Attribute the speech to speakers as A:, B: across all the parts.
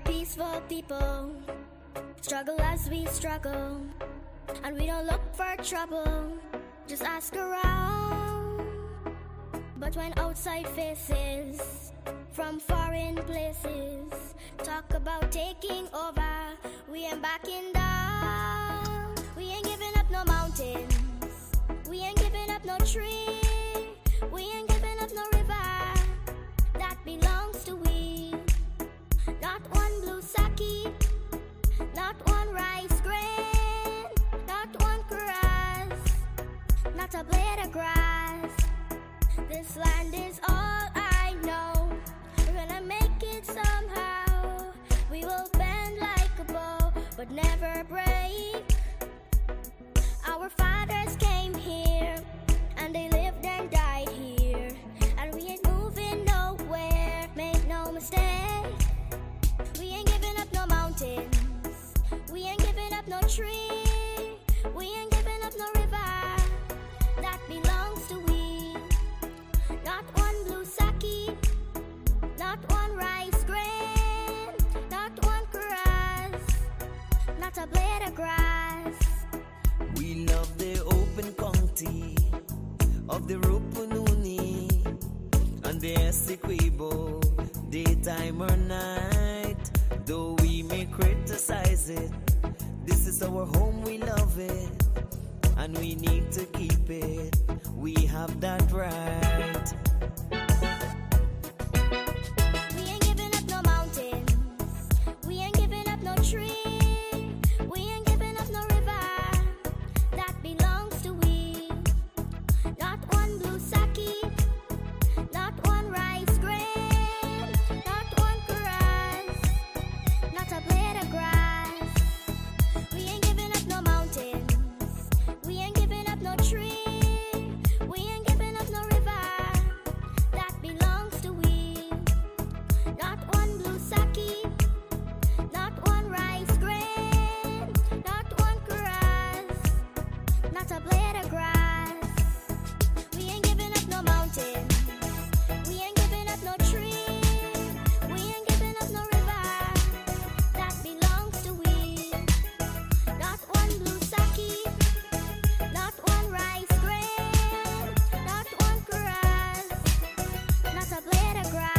A: peaceful people, struggle as we struggle, and we don't look for trouble, just ask around. But when outside faces from foreign places talk about taking over, we ain't backing down. We ain't giving up no mountains, we ain't giving up no tree, we ain't giving up no river that belongs to we. Not one blue sake, not one rice grain, not one grass, not a blade of grass. This land is all I know. We're gonna make it somehow. We will bend like a bow, but never break. Our fathers came here, and they lived and died here, and we ain't moving nowhere, make no mistake. We ain't giving up no mountains, we ain't giving up no tree, we ain't giving up no river that belongs to we. Not one blue sake, not one rice grain, not one grass, not a blade of grass.
B: We love the open county of the Rupununi and the Essequibo, daytime or night. Though we may criticize it, this is our home, we love it, and we need to keep it. We have that right.
A: We ain't giving up no mountains, we ain't giving up no tree, we ain't giving up no river that belongs to we. Not one blue sake, not one rice grain, not one grass, not a blade of grass. We ain't giving up no mountains, we ain't giving up no tree, we ain't giving up no river that belongs to we. Not one blue sake, not one rice grain, not one grass, not a blade of grass. We ain't giving up no mountains, we ain't giving up no tree, we ain't giving up no river that belongs to we. Not one blue sake, not one rice grain, not one grass, not a blade of grass.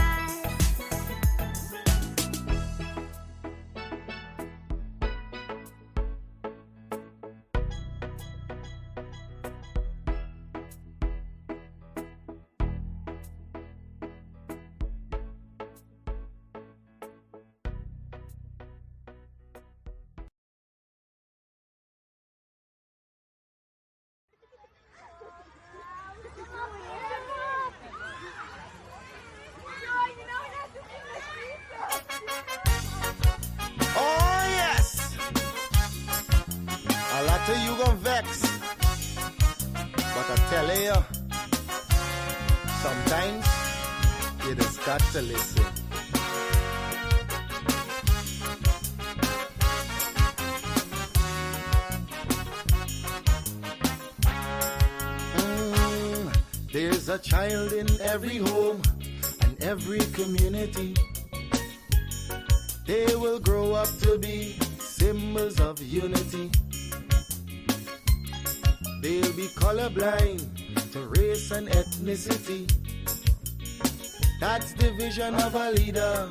C: Oh yes, a lot of you gon' vex, but I tell you, sometimes you just got to listen. There's a child in every home and every community. They will grow up to be symbols of unity. They'll be colorblind to race and ethnicity. That's the vision of a leader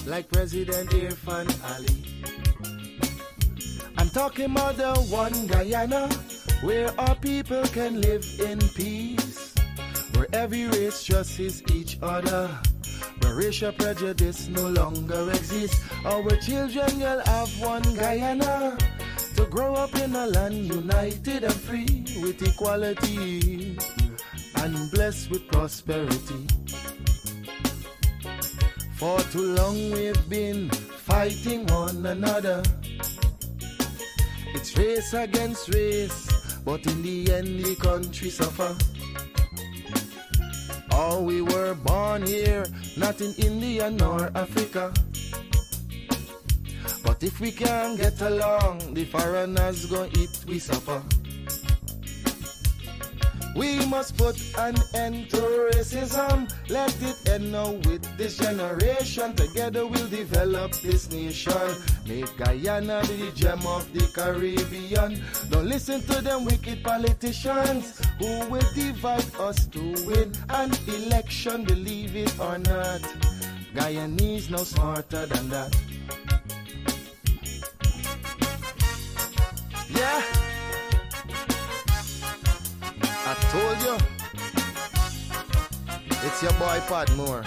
C: like President Irfan Ali. I'm talking about the one Guyana where our people can live in peace, where every race trusts each other, where racial prejudice no longer exists. Our children will have one Guyana to grow up in a land united and free with equality and blessed with prosperity. For too long we've been fighting one another. It's race against race, but in the end the country suffer. Oh, we were born here, not in India nor Africa. But if we can't get along, the foreigners gon' eat we suffer. We must put an end to racism. Let it end now with this generation. Together we'll develop this nation. Make Guyana the gem of the Caribbean. Don't listen to them wicked politicians who will divide us to win an election. Believe it or not, Guyanese no smarter than that. Yeah, I told you, it's your boy Padmore.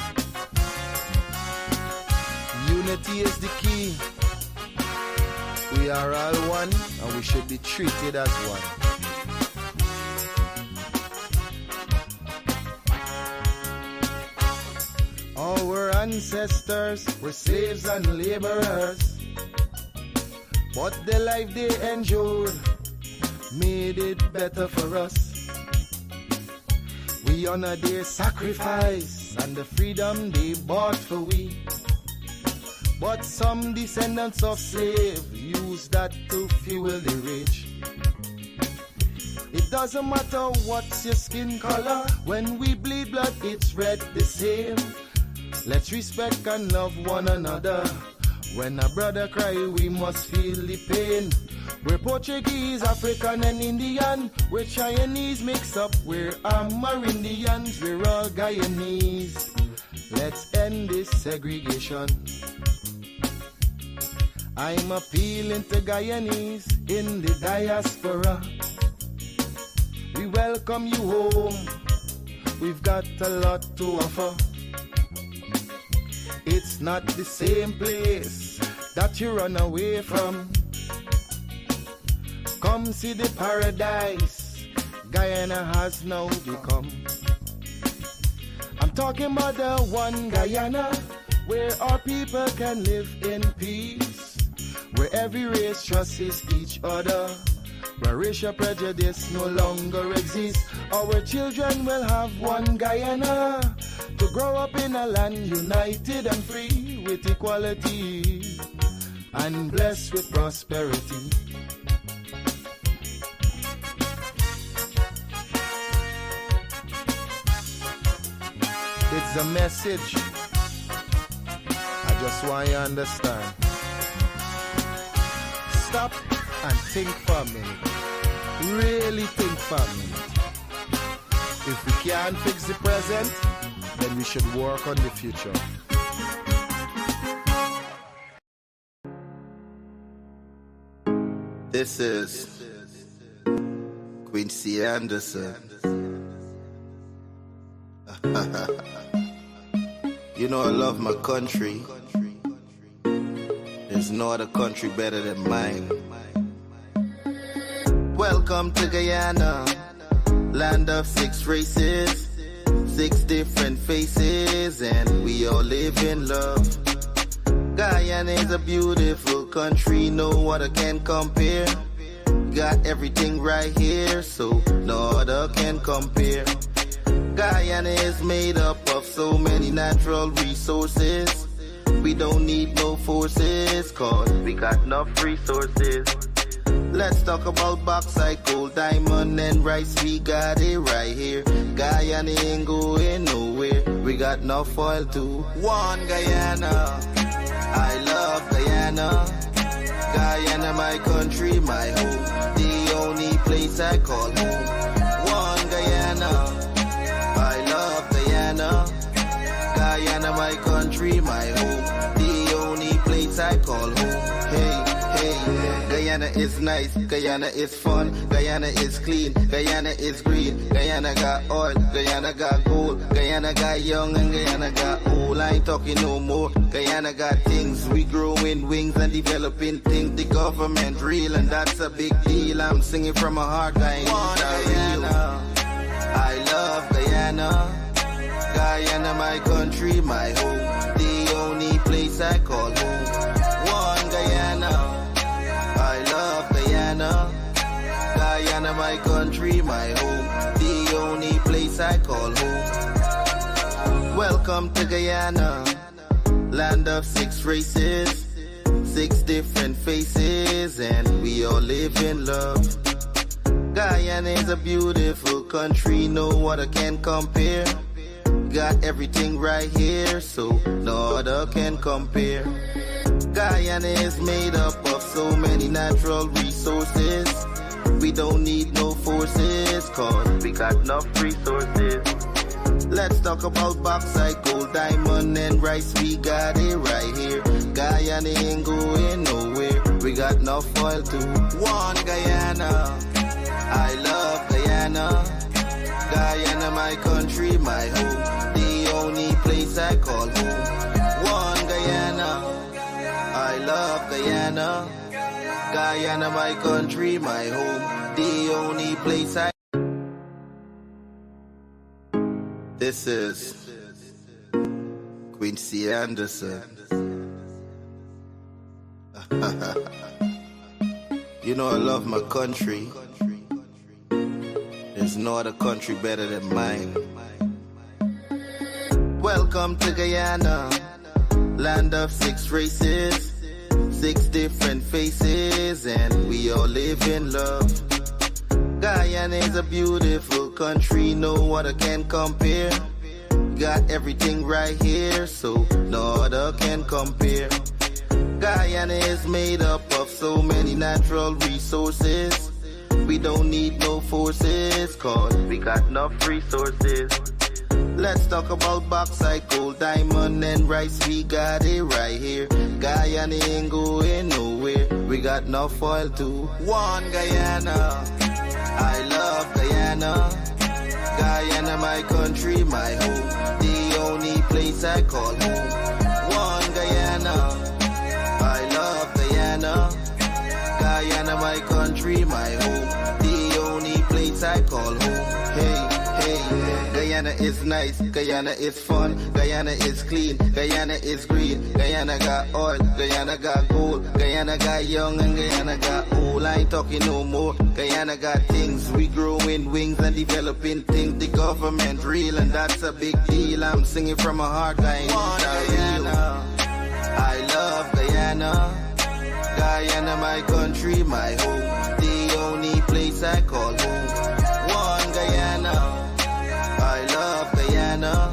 C: Unity is the key. We are all one and we should be treated as one. Our ancestors were slaves and laborers, but the life they endured made it better for us. We honor their sacrifice and the freedom they bought for we. But some descendants of slaves use that to fuel the rich. It doesn't matter what's your skin color, when we bleed blood it's red the same. Let's respect and love one another. When a brother cry we must feel the pain. We're Portuguese, African and Indian. We're Chinese mixed up, we're Amerindians. We're all Guyanese. Let's end this segregation. I'm appealing to Guyanese in the diaspora. We welcome you home. We've got a lot to offer. It's not the same place that you run away from. Come see the paradise Guyana has now become. I'm talking about the one Guyana, where our people can live in peace, where every race trusts each other, where racial prejudice no longer exists. Our children will have one Guyana, to grow up in a land united and free, with equality and blessed with prosperity. It's a message I just want you to understand. Stop and think for a minute. Really think for a minute. If we can't fix the present, then we should work on the future.
D: This is Quincy Anderson. You know I love my country. There's no other country better than mine. Welcome to Guyana, land of 6 races, 6 different faces, and we all live in love. Guyana is a beautiful country, no other can compare. Got everything right here, so no other can compare. Guyana is made up of so many natural resources. We don't need no forces, cause we got enough resources. Let's talk about bauxite, gold, diamond, and rice. We got it right here. Guyana ain't going nowhere. We got enough oil too. One Guyana, I love Guyana. Guyana, my country, my home. The only place I call home. One Guyana, I love Guyana. Guyana, my country, my home. The only place I call home. Hey, hey, Guyana is nice, Guyana is fun, Guyana is clean, Guyana is green, Guyana got oil, Guyana got gold, Guyana got young and Guyana got old. I ain't talking no more. Guyana got things, we growing wings and developing things. The government real and that's a big deal. I'm singing from my heart, Guyana. I love Guyana. Guyana, my country, my home. The only place I call home. One Guyana. I love Guyana. Guyana, my country, my home. The only place I call home. Welcome to Guyana, land of 6 races, 6 different faces, and we all live in love. Guyana is a beautiful country, no other can compare. Got everything right here, so no other can compare. Guyana is made up of so many natural resources. We don't need no forces, cause we got enough resources. Let's talk about bauxite, gold, diamond, and rice. We got it right here. Guyana ain't going nowhere. We got enough oil to one Guyana. I love Guyana. Guyana, my country, my home. The only place I call home. One Guyana. I love Guyana. Guyana, my country, my home. The only place I... This is Quincy Anderson. You know I love my country. There's no other country better than mine. Welcome to Guyana, land of 6 races, 6 different faces, and we all live in love. Guyana is a beautiful country, no other can compare. Got everything right here, so no other can compare. Guyana is made up of so many natural resources. We don't need no forces, cause we got enough resources. Let's talk about bauxite, gold, diamond, and rice. We got it right here. Guyana ain't going nowhere. We got enough oil to one Guyana. I love Guyana. Guyana, my country, my home. The only place I call home. One Guyana. I love Guyana. Guyana, my country, my home. The only place I call home. Hey, hey, Guyana is nice, Guyana is fun, Guyana is clean, Guyana is green, Guyana got oil, Guyana got gold, Guyana got young and Guyana got old. I ain't talking no more. Guyana got things, we growing wings and developing things. The government real and that's a big deal. I'm singing from my heart, Guyana. I love Guyana. Guyana, my country, my home. The only place I call home. One Guyana. I love Guyana.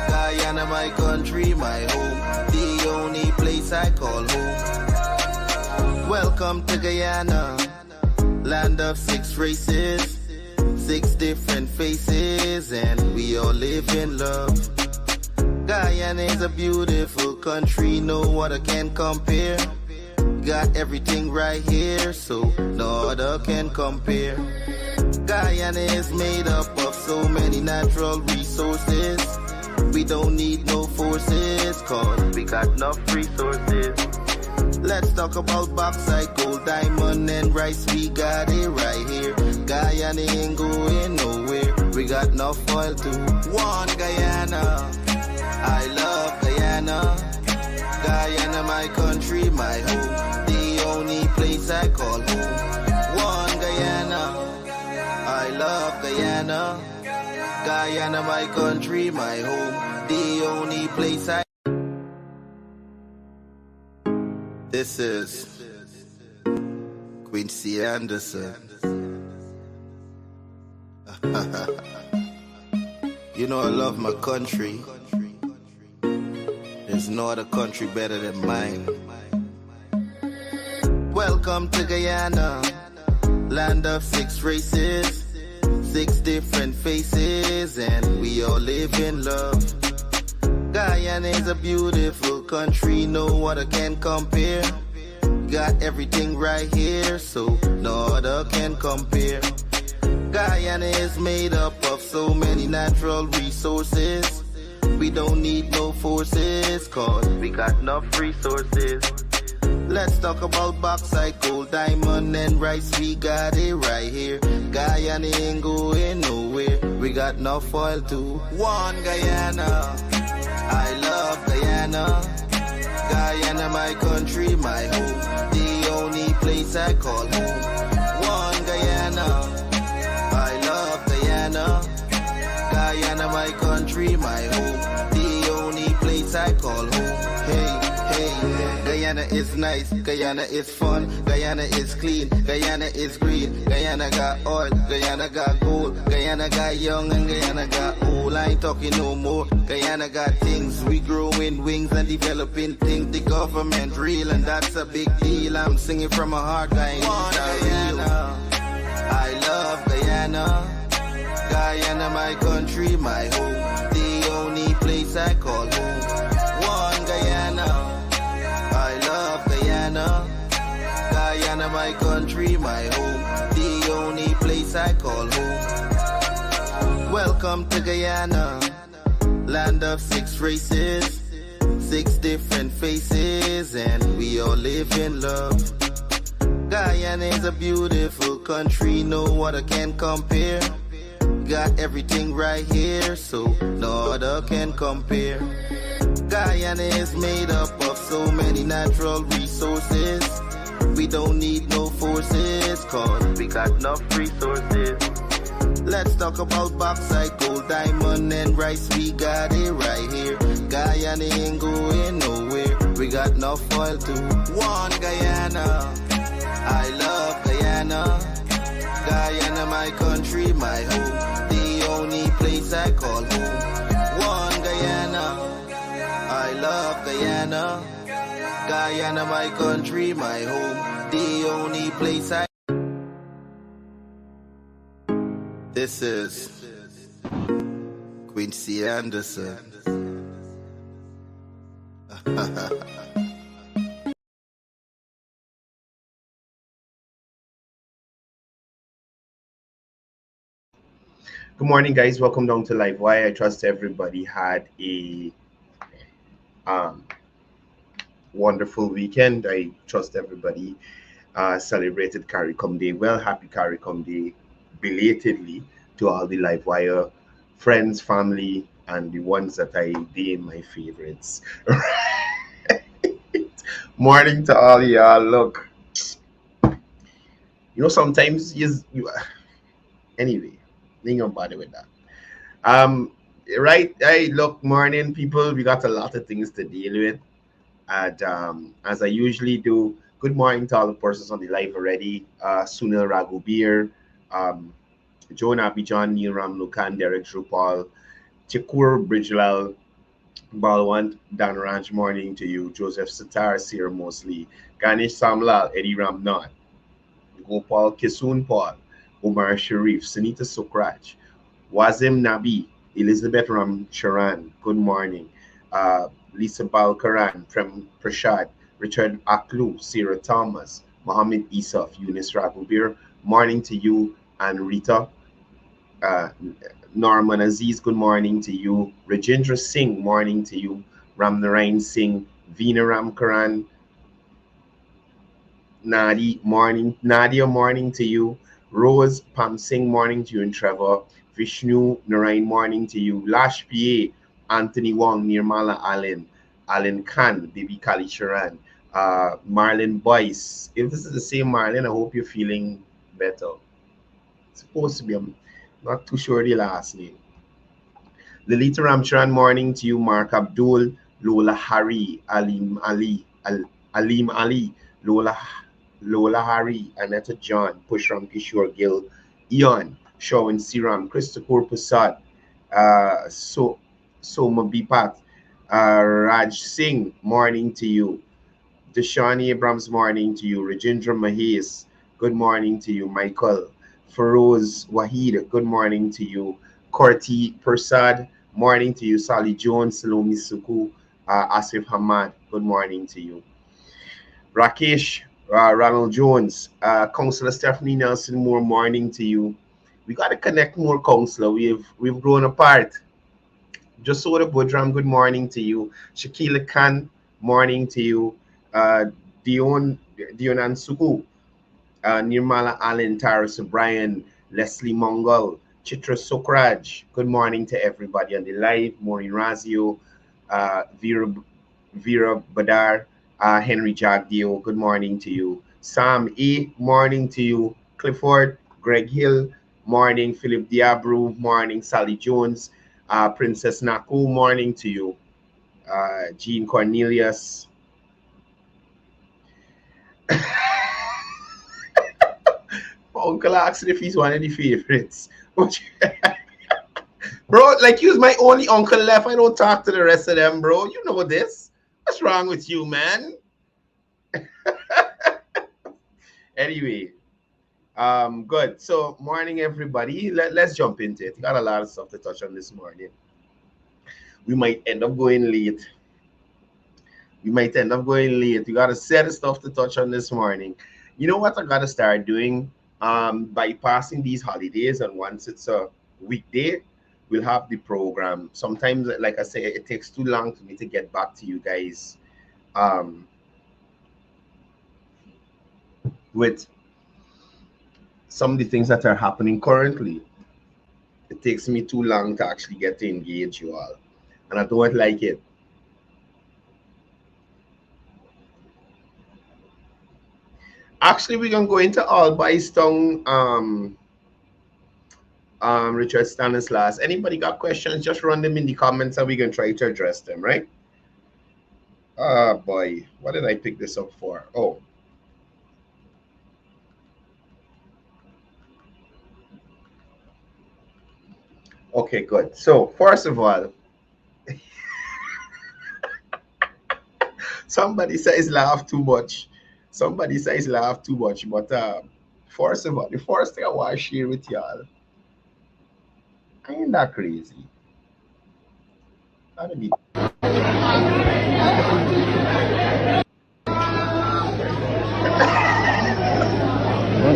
D: Guyana, my country, my home. The only place I call home. Welcome to Guyana, land of 6 races, 6 different faces, and we all live in love. Guyana is a beautiful country, no other can compare. Got everything right here, so no other can compare. Guyana is made up of so many natural resources. We don't need no forces, cause we got enough resources. Let's talk about bauxite, gold, diamond, and rice. We got it right here. Guyana ain't going nowhere. We got enough oil to one Guyana. I love Guyana. Guyana, my country, my home. The only place I call home. One Guyana. I love Guyana. Guyana, my country, my home. The only place I... This is Quincy Anderson. You know I love my country. There's no other country better than mine. Welcome to Guyana, land of 6 races, 6 different faces, and we all live in love. Guyana is a beautiful country, no other can compare. Got everything right here, so no other can compare. Guyana is made up of so many natural resources. We don't need no forces, cause we got enough resources. Let's talk about bauxite, gold, diamond, and rice. We got it right here. Guyana ain't going nowhere. We got enough oil to one Guyana. I love Guyana. Guyana, my country, my home. The only place I call home. One Guyana. I love Guyana. Guyana, my country, my home. The only place I call home. Hey, hey, Guyana Guyana is nice, Guyana is fun, Guyana is clean, Guyana is green, Guyana got oil, Guyana got gold, Guyana got young and Guyana got old. I ain't talking no more. Guyana got things, we growing wings and developing things. The government real and that's a big deal. I'm singing from my heart, Guyana. I love Guyana. Guyana, my country, my home. The only place I call home. One Guyana. I love Guyana. Guyana, my country, my home. The only place I call home. Welcome to Guyana, land of 6 races, 6 different faces, and we all live in love. Guyana is a beautiful country, no other can compare. Got everything right here, so no other can compare. Guyana is made up of so many natural resources. We don't need no forces, cause we got enough resources. Let's talk about bauxite, gold, diamond, and rice. We got it right here. Guyana ain't going nowhere. We got enough oil to one Guyana. I love Guyana. Guyana, my country, my home. The only place I call home. One Guyana. I love Guyana. Guyana, my country, my home. The only place I... This is Quincy Anderson.
E: Good morning, guys. Welcome down to Livewire. I trust everybody had a wonderful weekend. I trust everybody celebrated CARICOM Day well. Happy CARICOM Day belatedly to all the Livewire friends, family, and the ones that I deem my favorites. Morning to all y'all. Look, sometimes you anyway, ain't gonna bother with that. Right. Hey, look, morning, people. We got a lot of things to deal with. And as I usually do, good morning to all the persons on the live already. Sunil Raghubir, Joan Abidjan, Neil Ramlukan, Derek Drupal, Chikur Bridgelal, Balwant, Dan Ranch, morning to you. Joseph Sitar, Sierra Mosley, Ganesh Samlal, Eddie Ramnath, Gopal Kisun Paul, Omar Sharif, Sunita Sokraj, Wazim Nabi, Elizabeth Ram Sharan, good morning. Lisa Balkaran, Prem Prashad, Richard Aklu, Sarah Thomas, Mohammed Isaf, Eunice Raghubir, morning to you, and Rita. Norman Aziz, good morning to you. Rajendra Singh, morning to you. Ramnarayan Singh, Veena Ramkaran, Nadia, morning to you. Rose Pam Singh, morning to you. And Trevor, Vishnu Narayan, morning to you. Lash PA, Anthony Wong, Nirmala Allen, Alan Khan, Bibi Kali Sharan, Marlon Boyce. If this is the same Marlon, I hope you're feeling better. It's supposed to be, I'm not too sure the last name. Lilita Ramcharan, morning to you. Mark Abdul, Lola Hari, Alim Ali, Lola Hari, Anetta John, Pushram Kishore Gill, Eon, Shawan Siram, Christopher Prasad, Soma Bipat, Raj Singh, morning to you. Deshani Abrams, morning to you. Rajendra Mahes, good morning to you. Michael Feroz Wahid, good morning to you. Korti Prasad, morning to you. Sally Jones, Salome Suku, Asif Hamad, good morning to you. Rakesh, Ronald Jones, Councillor Stephanie Nelson Moore, morning to you. We got to connect more, Councillor. We've grown apart. Jasoda Budram, good morning to you. Shakila Khan, morning to you. Dion Ansuku, Nirmala Allen, Taras O'Brien, Leslie Mongol, Chitra Sokraj, good morning to everybody on the live. Maureen Razio, Vera Badar, Henry Jagdio, good morning to you. Sam E, morning to you. Clifford, Greg Hill, morning. Philip Diabru, morning. Sally Jones, Princess Naku, morning to you. Jean Cornelius, My uncle asked if he's one of the favorites. Bro, like you's my only uncle left. I don't talk to the rest of them, bro. You know this. What's wrong with you, man? Anyway, good. So morning, everybody. Let's jump into it. Got a lot of stuff to touch on this morning. We might end up going late. We got a set of stuff to touch on this morning. You know what I gotta start doing? Bypassing these holidays, and once it's a weekday, we'll have the program. Sometimes, like I say, it takes too long for me to get back to you guys with some of the things that are happening currently. It takes me too long to actually get to engage you all, and I don't like it. Actually, we're gonna go into Albaistown, Richard Stanislas. Anybody got questions? Just run them in the comments and we can try to address them, right? Boy, what did I pick this up for? Oh. Okay, good. So first of all, somebody says laugh too much. But first of all, the first thing I want to share with y'all, I ain't that crazy. That'd be what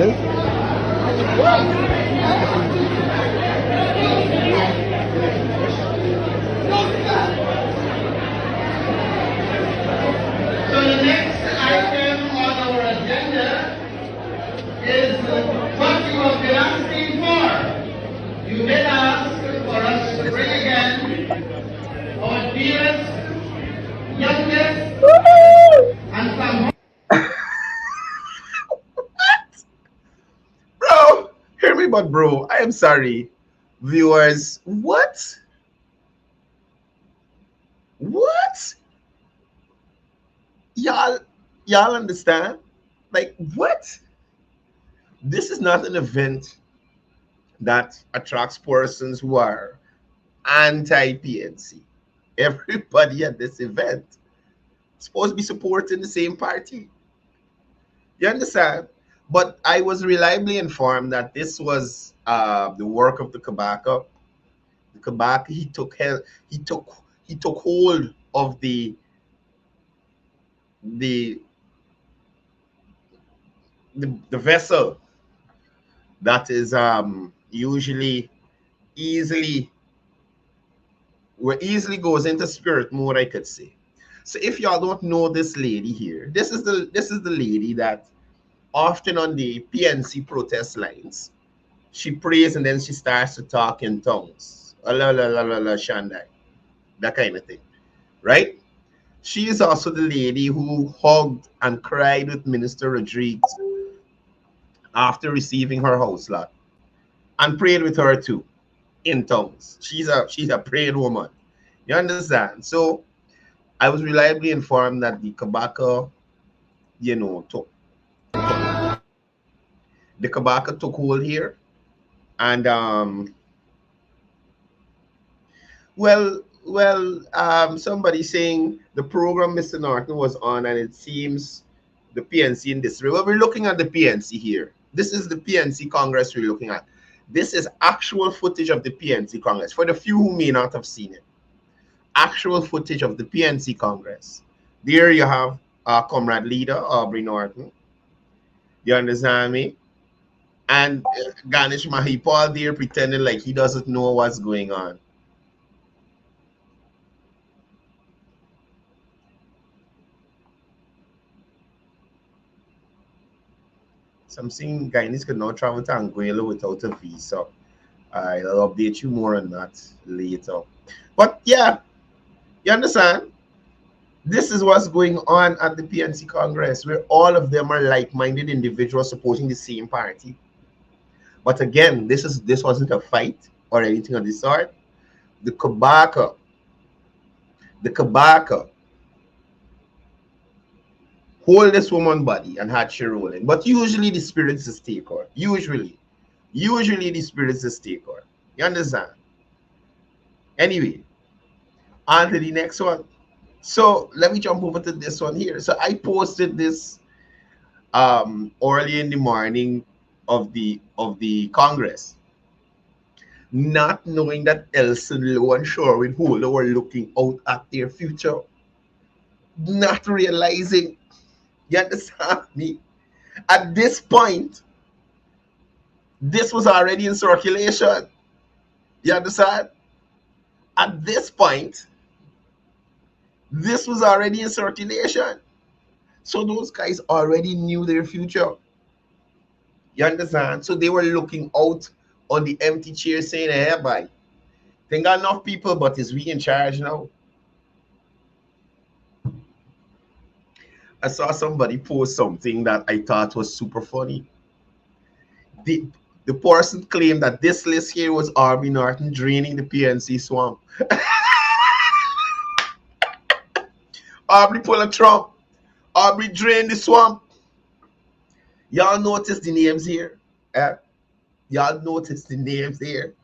E: is?
F: So the next item on our agenda is what you have been asking for. You did ask for us to bring again our dearest, youngest, and some.
E: Bro, hear me, but bro, I am sorry, viewers. What? Y'all understand? Like, what? This is not an event that attracts persons who are anti-PNC. Everybody at this event is supposed to be supporting the same party. You understand? But I was reliably informed that this was the work of the Kabaka. The Kabaka, he took hold of the vessel that is usually easily goes into spirit mode, I could say. So if y'all don't know this lady here, this is the lady that often on the PNC protest lines, she prays and then she starts to talk in tongues. La la la la la Shandai. That kind of thing. Right? She is also the lady who hugged and cried with Minister Rodriguez after receiving her house lot, and prayed with her too in tongues. She's a praying woman. You understand? So I was reliably informed that the Kabaka, took hold here, and somebody saying the program Mr. Norton was on, and it seems the PNC in this. Well, we're looking at the PNC here. This is the PNC Congress we're looking at. This is actual footage of the PNC Congress. For the few who may not have seen it, actual footage of the PNC Congress. There you have our comrade leader, Aubrey Norton. You understand me? And Ganesh Mahipal there pretending like he doesn't know what's going on. So I'm seeing Guyanese could not travel to Anguilla without a visa. I'll update you more on that later. But yeah, you understand? This is what's going on at the PNC Congress, where all of them are like-minded individuals supporting the same party. But again, this wasn't a fight or anything of the sort. The Kabaka. hold this woman body and had she rolling. But usually the spirits is take her. Usually the spirits is take her. You understand? Anyway, on to the next one. So let me jump over to this one here. So I posted this early in the morning of the Congress, not knowing that Elson, Lowe, and Sherwin Holder were looking out at their future, not realizing. You understand me? At this point, this was already in circulation. You understand? At this point, this was already in circulation. So those guys already knew their future. You understand? So they were looking out on the empty chair saying, hey, bye. They got enough people, but is we in charge now? I saw somebody post something that I thought was super funny. The person claimed that this list here was Arby Norton draining the PNC swamp. Aubrey pull a Trump. Aubrey drain the swamp. Y'all notice the names here? Y'all notice the names here?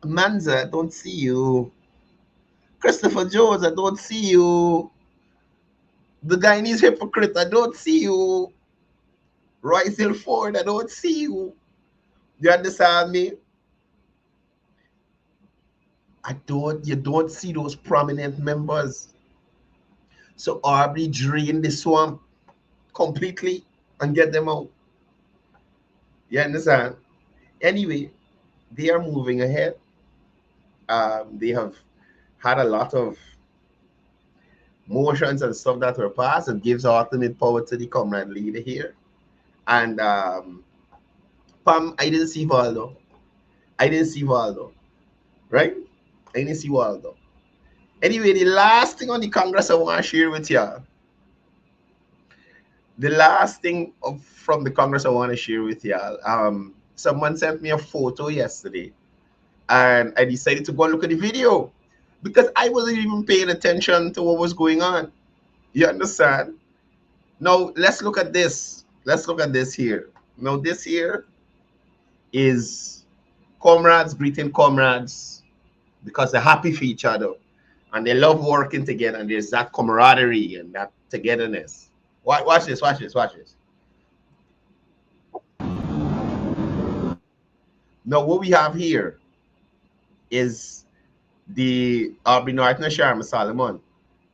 E: Manza, I don't see you. Christopher Jones, I don't see you. The Guyanese hypocrite, I don't see you. Royce Hill Ford, I don't see you. You understand me? You don't see those prominent members. So Aubrey drain the swamp completely and get them out. You understand? Anyway, they are moving ahead. They have had a lot of motions and stuff that were passed. It gives ultimate power to the comrade leader here. And Pam, I didn't see Waldo. Right? I didn't see Waldo. Anyway, the last thing on the Congress I want to share with y'all. The last thing from the Congress I want to share with y'all. Someone sent me a photo yesterday, and I decided to go and look at the video because I wasn't even paying attention to what was going on. You understand? Now, let's look at this. Let's look at this here. Now, this here is comrades greeting comrades because they're happy for each other and they love working together, and there's that camaraderie and that togetherness. Watch this. Now, what we have here is the Aubrey Norton and Sharma Solomon.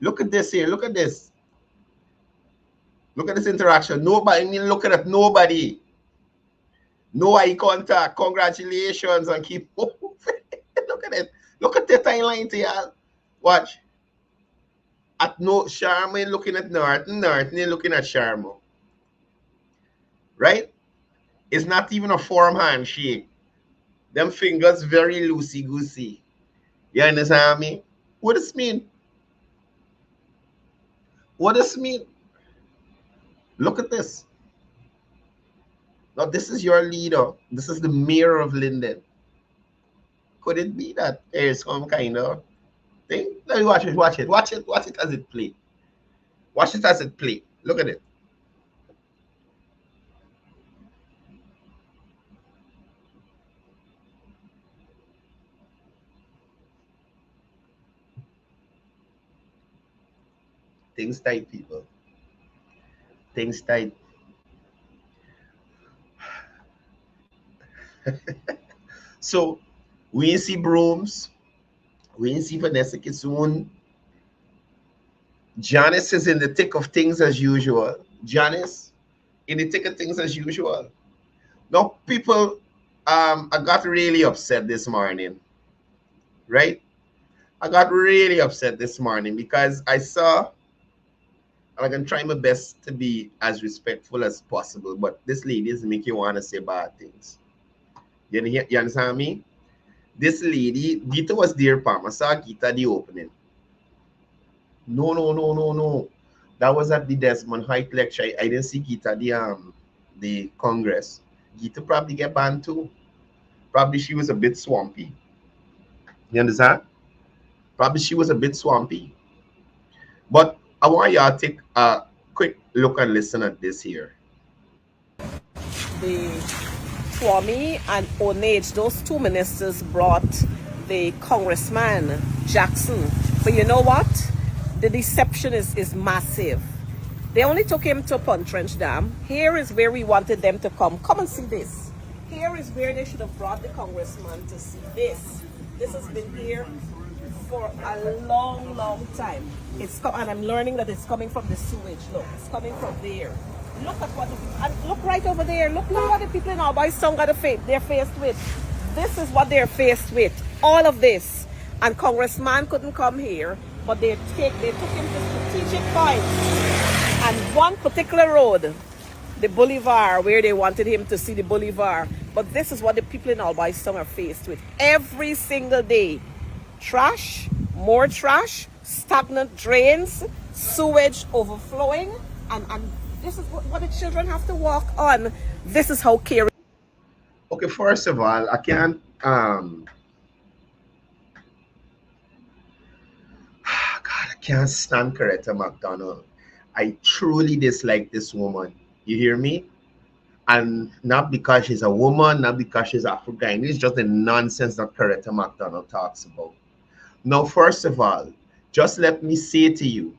E: Look at this here. Look at this. Look at this interaction. Nobody looking at nobody. No eye contact. Congratulations and keep moving. Look at it. Look at the timeline to y'all. Watch. Sharma is looking at Norton. Norton is looking at Sharma. Right? It's not even a form handshake. Them fingers very loosey-goosey. You understand me? What does this mean? What does this mean? Look at this. Now, this is your leader. This is the mayor of Linden. Could it be that there's some kind of thing? Let me watch it. Watch it as it play. Watch it as it play. Look at it. Things tight, people. Things tight. So we ain't see Brooms. We ain't see Vanessa Kisoon. Janice is in the thick of things as usual. Janice in the thick of things as usual. Now, people, I got really upset this morning. Right? I got really upset this morning because I saw, and I can try my best to be as respectful as possible, but this lady is making you want to say bad things. You understand me? This lady, Gita was there, Pam. I saw Gita at the opening. No. That was at the Desmond Height lecture. I didn't see Gita at the Congress. Gita probably get banned too. Probably she was a bit swampy. You understand? Probably she was a bit swampy. But I want y'all to take quick look and listen at this here.
G: The Kwame and Onage, those two ministers brought the Congressman Jackson. But you know what? The deception is massive. They only took him to Pontrench Dam. Here is where we wanted them to come. Come and see this. Here is where they should have brought the congressman to see this. This has been here for a long, long time. And I'm learning that it's coming from the sewage. Look, it's coming from there. Look at what, and look right over there. Look what the people in our boys' song they're faced with. This is what they're faced with. All of this. And Congressman couldn't come here, but they took him to strategic points. And one particular road, the Boulevard, where they wanted him to see the Boulevard. But this is what the people in Albion are faced with every single day. Trash, more trash, stagnant drains, sewage overflowing, and this is what the children have to walk on. This is how caring.
E: Okay, first of all, I can't God, I can't stand Coretta McDonald. I truly dislike this woman. You hear me? And not because she's a woman, not because she's African. It's just the nonsense that Coretta McDonald talks about. Now, first of all, just let me say to you,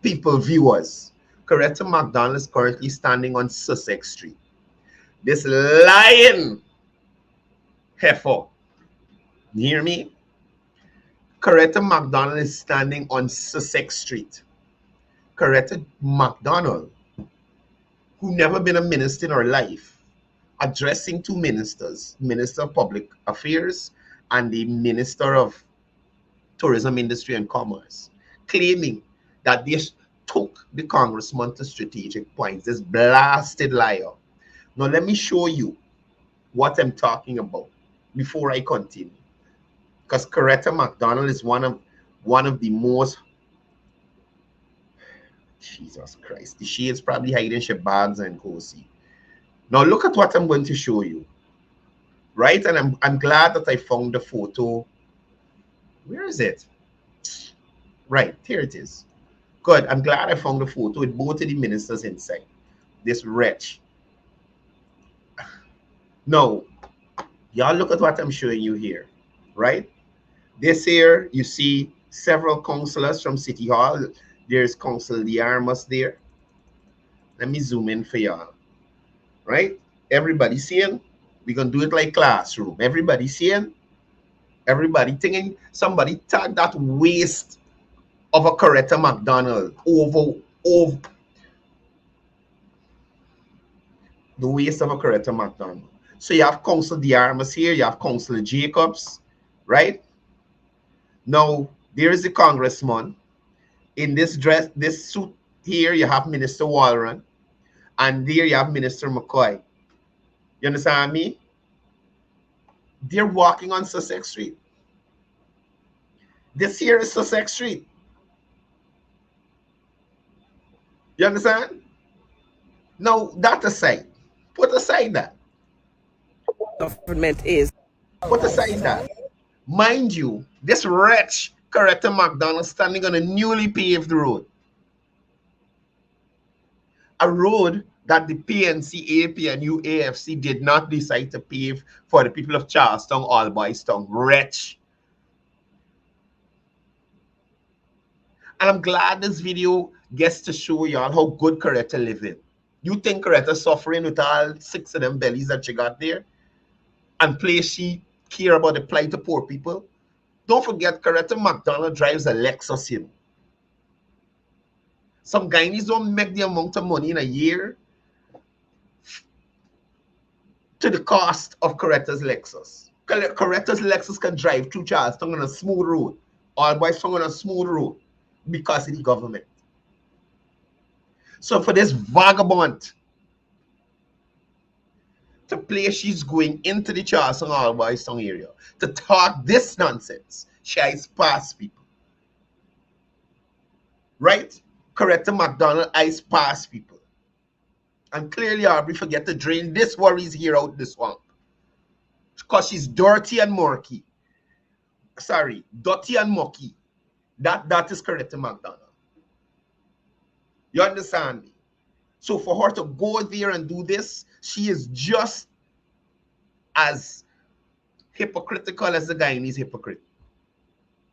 E: people, viewers, Coretta McDonald is currently standing on Sussex Street. This lying heifer, you hear me? Coretta McDonald is standing on Sussex Street. Coretta McDonald, who never been a minister in her life, addressing two ministers, Minister of Public Affairs and the Minister of Tourism Industry and Commerce, claiming that they took the congressman to strategic points. This blasted liar. Now let me show you what I'm talking about before I continue. Because Coretta McDonald is one of the most, Jesus Christ, she is probably hiding Shabazz and Kosi. Now look at what I'm going to show you. Right? And I'm glad that I found the photo. Where is it? Right, here it is. Good. I'm glad I found the photo with both of the ministers inside. This wretch. Now, y'all look at what I'm showing you here. Right? This here, you see several councillors from City Hall. There's Council de Armas there. Let me zoom in for y'all. Right? Everybody seeing? We're going to do it like classroom. Everybody seeing? Everybody thinking somebody tag that waste of a Coretta McDonald over the waste of a Coretta McDonald. So you have Council de Armas here. You have Council Jacobs. Right? Now, there is the congressman. In this dress, this suit here, you have Minister Walron. And there you have Minister McCoy. You understand me? They're walking on Sussex Street. This here is Sussex Street. You understand? Now, that aside, put aside that.
G: Government is.
E: Put aside that. Mind you, this wretch Coretta McDonald standing on a newly paved road. A road that the PNC, AP, and UAFC did not decide to pave for the people of Charlestown, Albion, wretch. And I'm glad this video gets to show y'all how good Coretta living. You think Coretta suffering with all 6 of them bellies that she got there? And place she care about the plight of poor people? Don't forget, Coretta McDonald drives a Lexus here. Some Guyanese don't make the amount of money in a year to the cost of Coretta's Lexus. Coretta's Lexus can drive through Charlestown on a smooth road, all boys on a smooth road because of the government. So for this vagabond to play she's going into the Charlestown all boys area to talk this nonsense, she has past people. Right? Coretta McDonald eyes past people. And clearly Aubrey forget to drain this worries here out the swamp. Because she's dirty and murky. Sorry, dirty and mucky. That is Coretta McDonald. You understand me? So for her to go there and do this, she is just as hypocritical as the Guyanese hypocrite.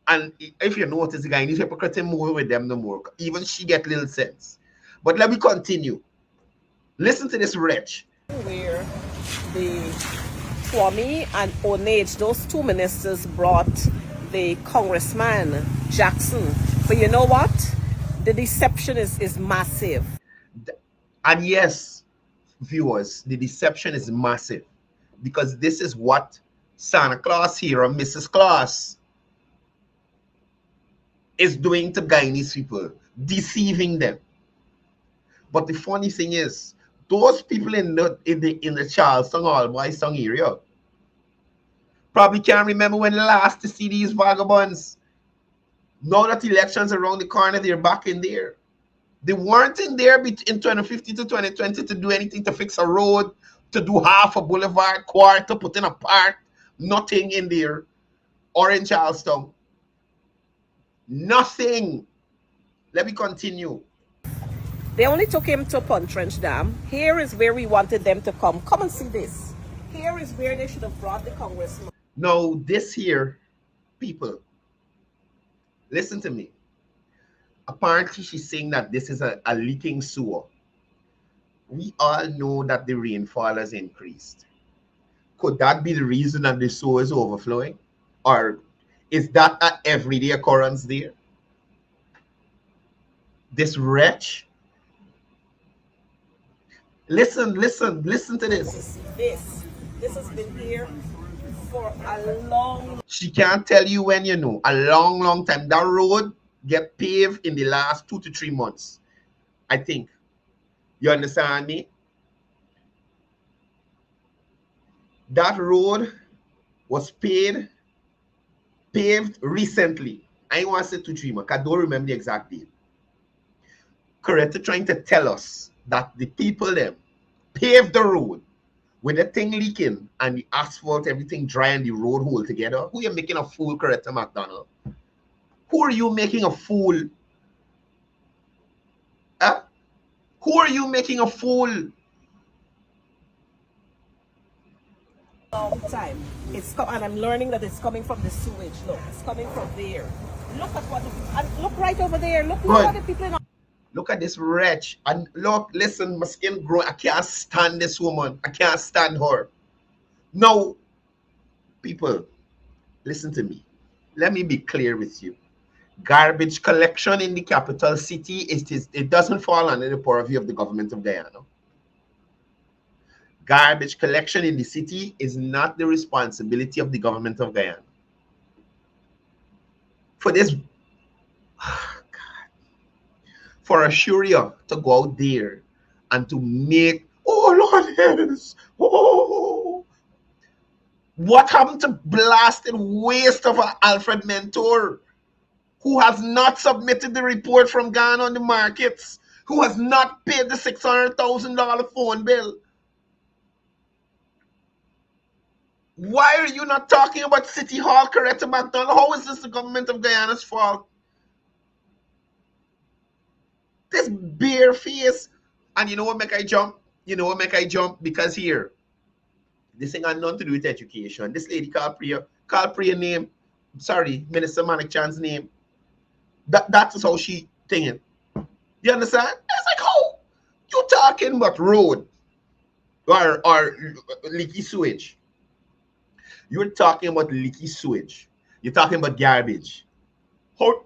E: And if you notice, the Guyanese hypocrite more with them no more. Even she get little sense. But let me continue. Listen to this wretch.
G: Where the Kwame and Onage, those two ministers, brought the Congressman Jackson. But you know what? The deception is massive.
E: And yes, viewers, the deception is massive. Because this is what Santa Claus here, or Mrs. Claus, is doing to Guyanese people, deceiving them. But the funny thing is, those people in the Charleston All Boys Song area probably can't remember when last to see these vagabonds. Now that elections around the corner, they're back in there. They weren't in there in 2015 to 2020 to do anything to fix a road, to do half a boulevard, quarter, put in a park. Nothing in there. Or in Charleston. Nothing. Let me continue.
G: They only took him to Pontrench Dam. Here is where we wanted them to come. Come and see this. Here is where they should have brought the congressman.
E: Now, this here, people, listen to me. Apparently, she's saying that this is a leaking sewer. We all know that the rainfall has increased. Could that be the reason that the sewer is overflowing? Or is that an everyday occurrence there? This wretch. Listen to this.
G: This has been here for a long.
E: She can't tell you when, you know, a long time. That road get paved in the last 2 to 3 months, I think. You understand me? That road was paved recently. I want to say 2 to 3 months. I don't remember the exact date. Correct, trying to tell us that the people them paved the road with the thing leaking and the asphalt, everything dry and the road hole together. Who are you making a fool, Cde McDonald? Who are you making a fool? Huh? Who are you making a fool?
G: Long time. And I'm learning that it's coming from the sewage. Look, it's coming from there. Look at what. And look right over there. Look at the people in.
E: Look at this wretch. And look, listen, my skin growing. I can't stand this woman. I can't stand her. Now, people, listen to me. Let me be clear with you. Garbage collection in the capital city, it doesn't fall under the purview of the government of Guyana. Garbage collection in the city is not the responsibility of the government of Guyana. For this, for a Sharia to go out there and to make, oh, look at this. Oh, what happened to blasted waste of an Alfred Mentor who has not submitted the report from Ghana on the markets, who has not paid the $600,000 phone bill? Why are you not talking about City Hall, Cde McDonald? How is this the government of Guyana's fault? This bare face. And you know what make I jump? You know what make I jump? Because here, this thing has nothing to do with education. This lady called Priya name. Sorry, Minister Manik Chan's name. That is how she thinking. You understand? It's like, how you talking about road or leaky sewage? You're talking about leaky sewage. You're talking about garbage. How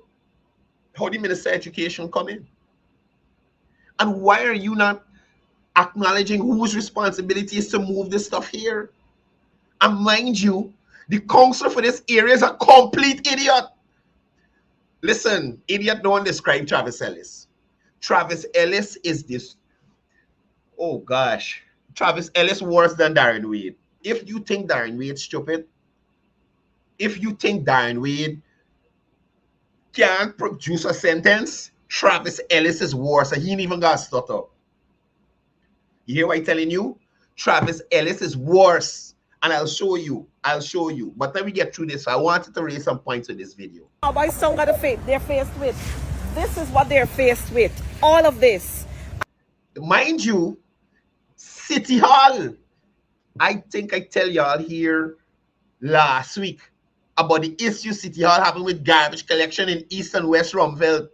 E: the Minister of Education come in? And why are you not acknowledging whose responsibility is to move this stuff here? And mind you, the council for this area is a complete idiot. Listen, idiot don't describe Travis Ellis. Travis Ellis is this. Oh gosh. Travis Ellis worse than Darren Wade. If you think Darren Wade stupid, if you think Darren Wade can't produce a sentence, Travis Ellis is worse. He ain't even got stutter. You hear what I'm telling you? Travis Ellis is worse. And I'll show you. But let me get through this. I wanted to raise some points with this video.
G: They're faced with. This is what they're faced with. all of this.
E: Mind you, City Hall, I think I tell y'all here last week about the issue City Hall having with garbage collection in East and West Rumville,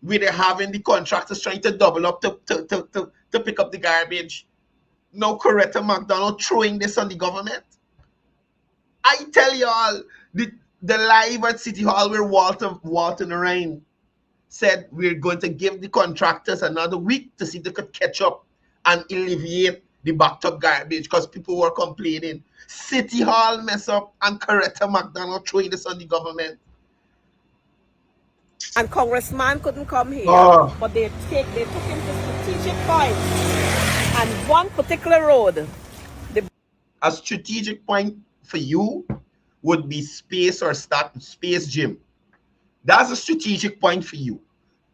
E: where they're having the contractors trying to double up to pick up the garbage. Now Cde McDonald throwing this on the government. I tell y'all, the live at City Hall where Walter Ryan said we're going to give the contractors another week to see if they could catch up and alleviate the backed up garbage because people were complaining. City Hall mess up and Cde McDonald throwing this on the government.
G: And Congressman couldn't come here, but they took him to strategic points. And one particular road.
E: A strategic point for you would be Space or Space Gym. That's a strategic point for you.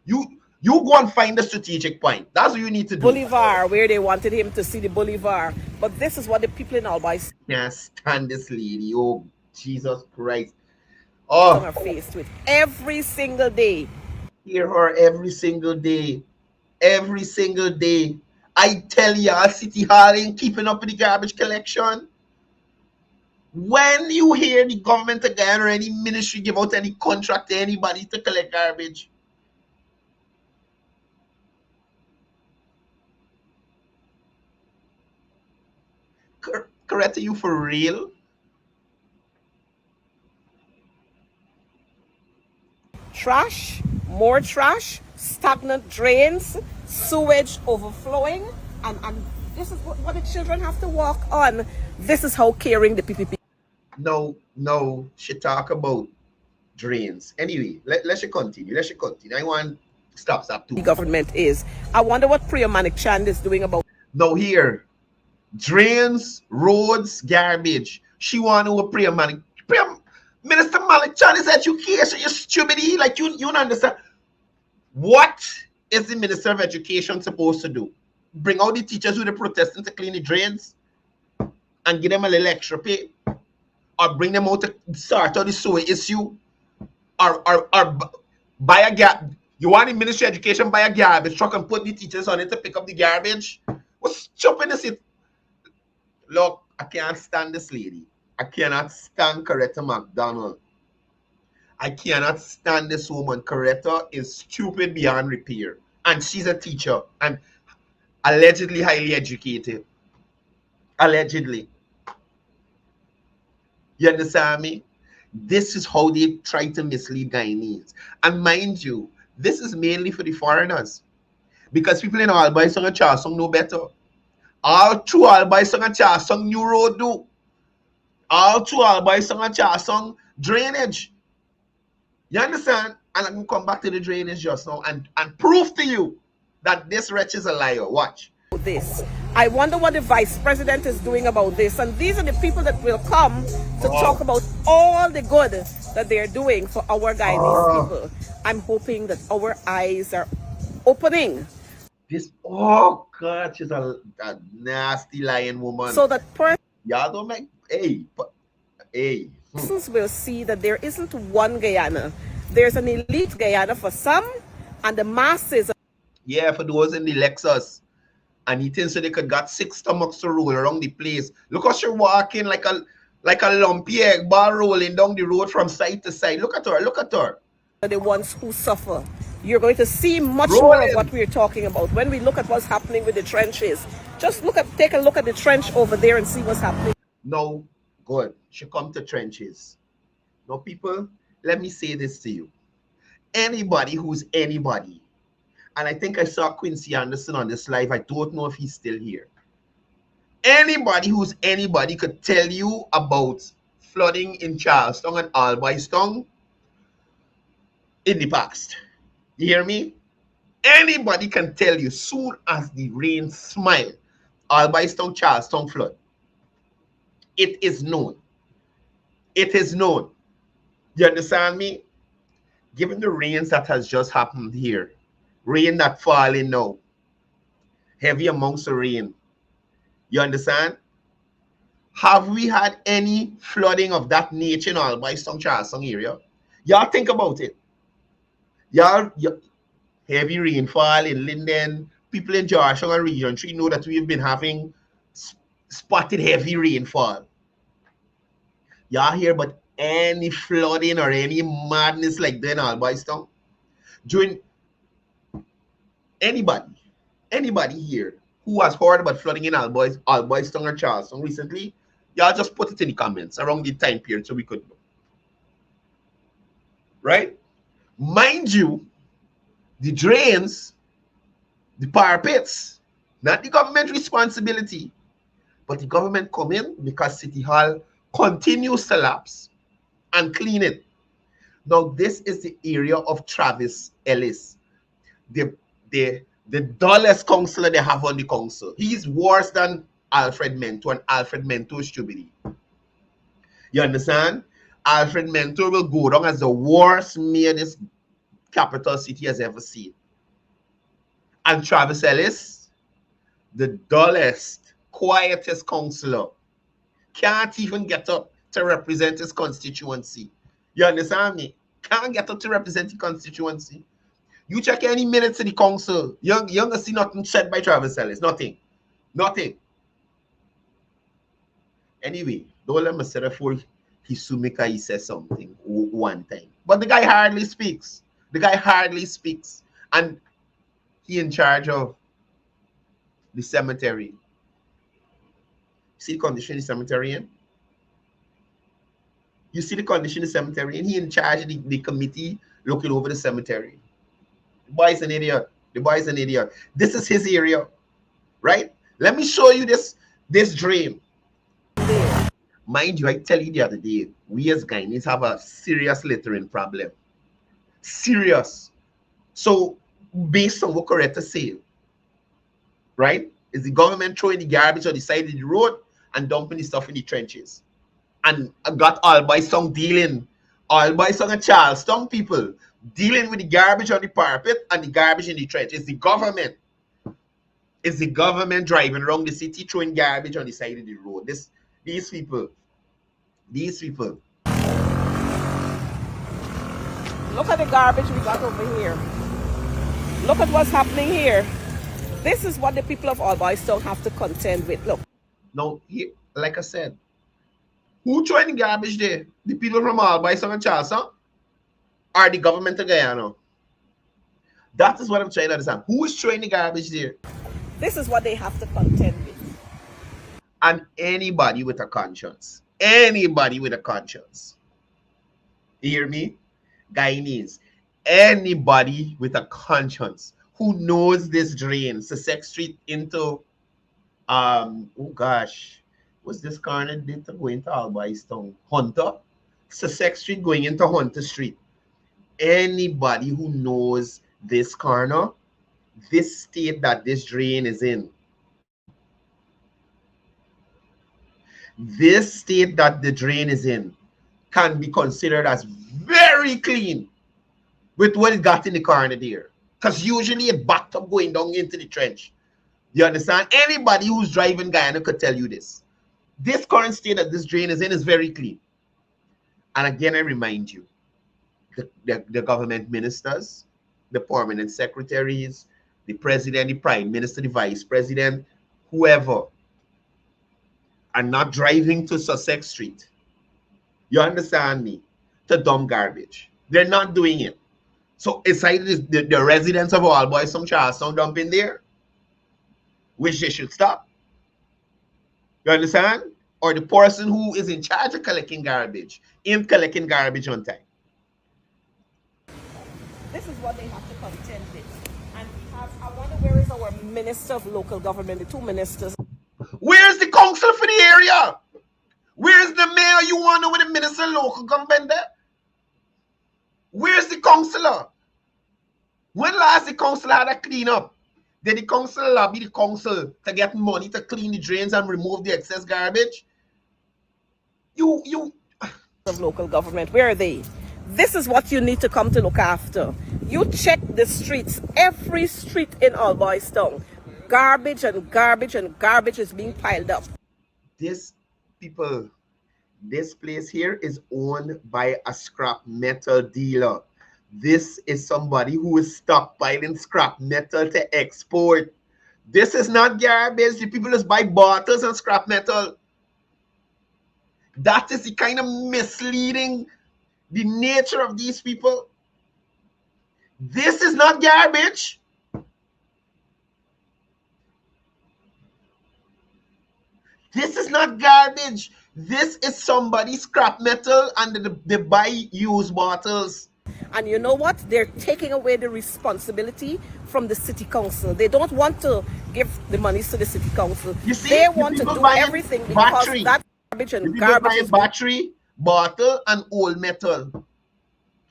E: You go and find the strategic point. That's what you need to do.
G: Bolivar, where they wanted him to see the Bolivar. But this is what the people in Albany
E: can't stand this lady. Oh, Jesus Christ.
G: Are faced with every single day.
E: Hear her every single day. Every single day. I tell y'all, City Hall ain't keeping up with the garbage collection. When you hear the government again or any ministry give out any contract to anybody to collect garbage, correct you for real?
G: Trash, more trash, stagnant drains, sewage overflowing, and this is what the children have to walk on. This is how caring the PPP.
E: No, she talk about drains. Anyway, let's continue. I want stop too.
G: The government is. I wonder what Priya Manik Chand is doing about.
E: Now here, drains, roads, garbage. She want to Priya Manik. Minister Malik Chand is education. You stupid. Like you don't understand. What is the Minister of Education supposed to do? Bring out the teachers who are protesting to clean the drains and give them a little extra pay? Or bring them out to start out the sewer issue? Or buy a gap? You want the Ministry of Education buy a garbage truck and put the teachers on it to pick up the garbage? What stupidness is it? Look, I can't stand this lady. I cannot stand Cde McDonald. I cannot stand this woman. Cde is stupid beyond repair. And she's a teacher and allegedly highly educated. Allegedly. You understand me? This is how they try to mislead Guyanese. And mind you, this is mainly for the foreigners. Because people in Albany Song and Charleston know better. All through Albany Song and Charleston, new road do. All through Albany Song and Charleston, drainage. You understand? And I'm going to come back to the drainage just now and prove to you that this wretch is a liar. Watch.
G: This. I wonder what the Vice President is doing about this. And these are the people that will come to talk about all the good that they're doing for our Guyanese people. I'm hoping that our eyes are opening.
E: This, oh God, she's a nasty lying woman.
G: So that
E: y'all don't make,
G: persons will see that there isn't one Guyana. There's an elite Guyana for some, and the masses.
E: Yeah, for those in the Lexus. And he thinks that they could got 6 stomachs to roll around the place. Look how she's walking like a lumpy egg ball rolling down the road from side to side. Look at her.
G: The ones who suffer. You're going to see much more of what we're talking about when we look at what's happening with the trenches. Just take a look at the trench over there and see what's happening.
E: No, good. She come to trenches. Now, people, let me say this to you. Anybody who's anybody, and I think I saw Quincy Anderson on this live. I don't know if he's still here. Anybody who's anybody could tell you about flooding in Charleston and Albany in the past. You hear me? Anybody can tell you soon as the rain smile, Albany, Charleston flood. It is known. It is known. You understand me? Given the rains that has just happened here, rain that falling now, heavy amounts of rain. You understand? Have we had any flooding of that nature in Albany, Charleston area? Y'all think about it. Y'all, heavy rainfall in Linden. People in Georgetown and Region 3 know that we've been having spotted heavy rainfall. Y'all hear about any flooding or any madness like that in Albistown? During anybody here who has heard about flooding in Albistown or Charleston recently, y'all just put it in the comments around the time period so we could know. Right? Mind you, the drains, the parapets, not the government responsibility, but the government come in because City Hall continues to lapse and clean it. Now, this is the area of Travis Ellis, the dullest councillor they have on the council. He's worse than Alfred Mentor, and Alfred Mentor should be. You understand? Alfred Mentor will go down as the worst mayor this capital city has ever seen. And Travis Ellis, the dullest, quietest councillor, can't even get up to represent his constituency. You understand me? Can't get up to represent the constituency. You check any minutes of the council, you're going to see nothing said by Travis Ellis. Nothing. Nothing. Anyway, don't let me say that for Hisumika, he says something one time. But the guy hardly speaks. The guy hardly speaks. And he in charge of the cemetery. See the condition the cemetery in? You see the condition the cemetery in? He in charge of the committee looking over the cemetery. The boy is an idiot. The boy is an idiot. This is his area. Right? Let me show you this drain. Mind you, I tell you the other day, we as Guyanese have a serious littering problem. Serious. So, based on what Coretta said, right, is the government throwing the garbage on the side of the road and dumping the stuff in the trenches. And I got Albistown dealing, Albistown and Charleston people dealing with the garbage on the parapet and the garbage in the trench. It's the government. It's the government driving around the city throwing garbage on the side of the road. These people.
G: Look at the garbage we got over here. Look at what's happening here. This is what the people of Albistown have to contend with. Look.
E: Now, here, like I said, who throwing the garbage there? The people from Albistown and Charleston? Or the government of Guyana? That is what I'm trying to understand. Who is throwing the garbage there?
G: This is what they have to contend with.
E: And anybody with a conscience. Anybody with a conscience. You hear me? Guyanese. Anybody with a conscience who knows this drain, Sussex Street into oh gosh, what's this corner did to go into Albistown? Hunter? Sussex Street going into Hunter Street. Anybody who knows this corner, this state that this drain is in, this state that the drain is in can be considered as very clean with what it got in the corner there. Because usually it backed up going down into the trench. You understand? Anybody who's driving Guyana could tell you this. This current state that this drain is in is very clean. And again, I remind you, the government ministers, the permanent secretaries, the president, the prime minister, the vice president, whoever, are not driving to Sussex Street. You understand me? To dump garbage. They're not doing it. So it's either the residents of Albistown, Charleston dumping there, which they should stop. You understand? Or the person who is in charge of collecting garbage, in collecting garbage on time.
G: This is what they have to contend with. And I wonder where is our minister of local government, the two ministers.
E: Where's the council for the area? Where's the mayor? You want to know where the minister of local government there? Where's the councillor? When last the councillor had a clean up? Did the council lobby the council to get money to clean the drains and remove the excess garbage? You
G: of local government, where are they? This is what you need to come to look after. You check the streets, every street in Albistown. Garbage and garbage and garbage is being piled up.
E: This place here is owned by a scrap metal dealer. This is somebody who is stockpiling scrap metal to export. This is not garbage. The people just buy bottles and scrap metal. That is the kind of misleading the nature of these people. This is not garbage. This is not garbage. This is somebody's scrap metal and they buy used bottles.
G: And you know what? They're taking away the responsibility from the city council. They don't want to give the monies to the city council.
E: You see,
G: they want to do everything because that's garbage and garbage is
E: battery, bottle, and old metal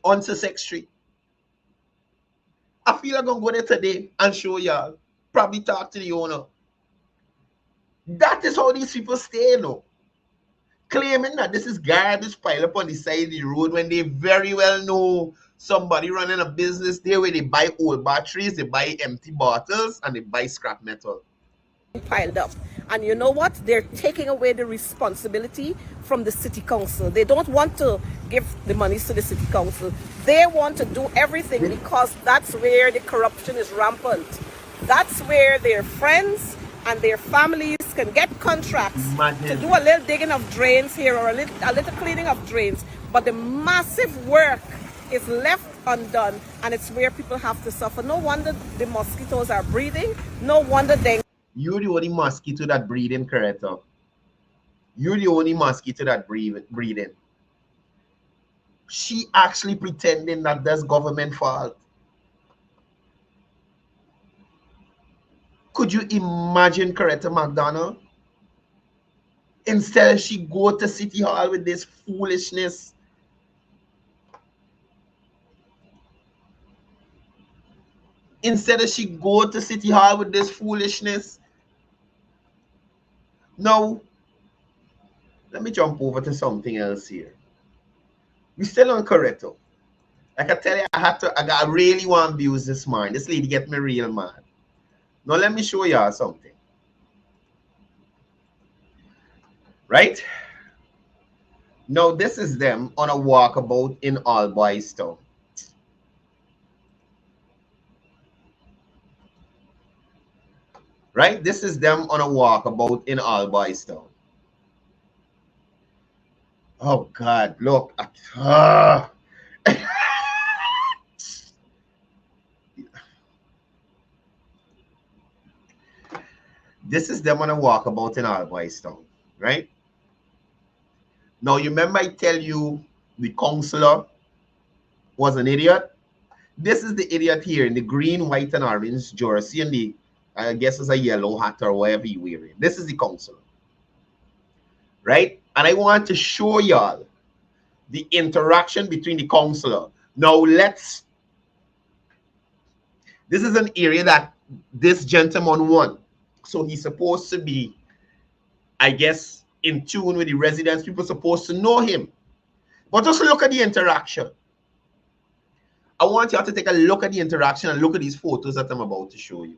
E: on Sussex Street. I feel I'm going to go there today and show y'all. Probably talk to the owner. That is how these people stay, no. Claiming that this is garbage piled up on the side of the road when they very well know somebody running a business there where they buy old batteries, they buy empty bottles, and they buy scrap metal.
G: Piled up. And you know what? They're taking away the responsibility from the city council. They don't want to give the monies to the city council. They want to do everything because that's where the corruption is rampant. That's where their friends and their families can get contracts to do a little digging of drains here or a little cleaning of drains. But the massive work is left undone, and it's where people have to suffer. No wonder the mosquitoes are breeding. No wonder dengue.
E: You're the only mosquito that breeding, Coretta. You're the only mosquito that breeding. She actually pretending that that's government fault. Could you imagine Cde McDonald? Instead, she go to City Hall with this foolishness. Instead of she go to City Hall with this foolishness. Now, let me jump over to something else here. We still on Cde. Like I tell you, I really want to abuse this man. This lady get me real mad. Now let me show y'all something. Right? Now this is them on a walkabout in All Boys Town. Right? This is them on a walkabout in All Boys Town. Oh God, look. This is them on a walkabout in All Boys Town, right? Now, you remember I tell you the councillor was an idiot? This is the idiot here in the green, white, and orange jersey and the, I guess it's a yellow hat or whatever you're wearing. This is the councillor, right? And I want to show y'all the interaction between the councillor. Now, this is an area that this gentleman won. So he's supposed to be, I guess, in tune with the residents. People supposed to know him. But just look at the interaction. I want y'all to take a look at the interaction and look at these photos that I'm about to show you.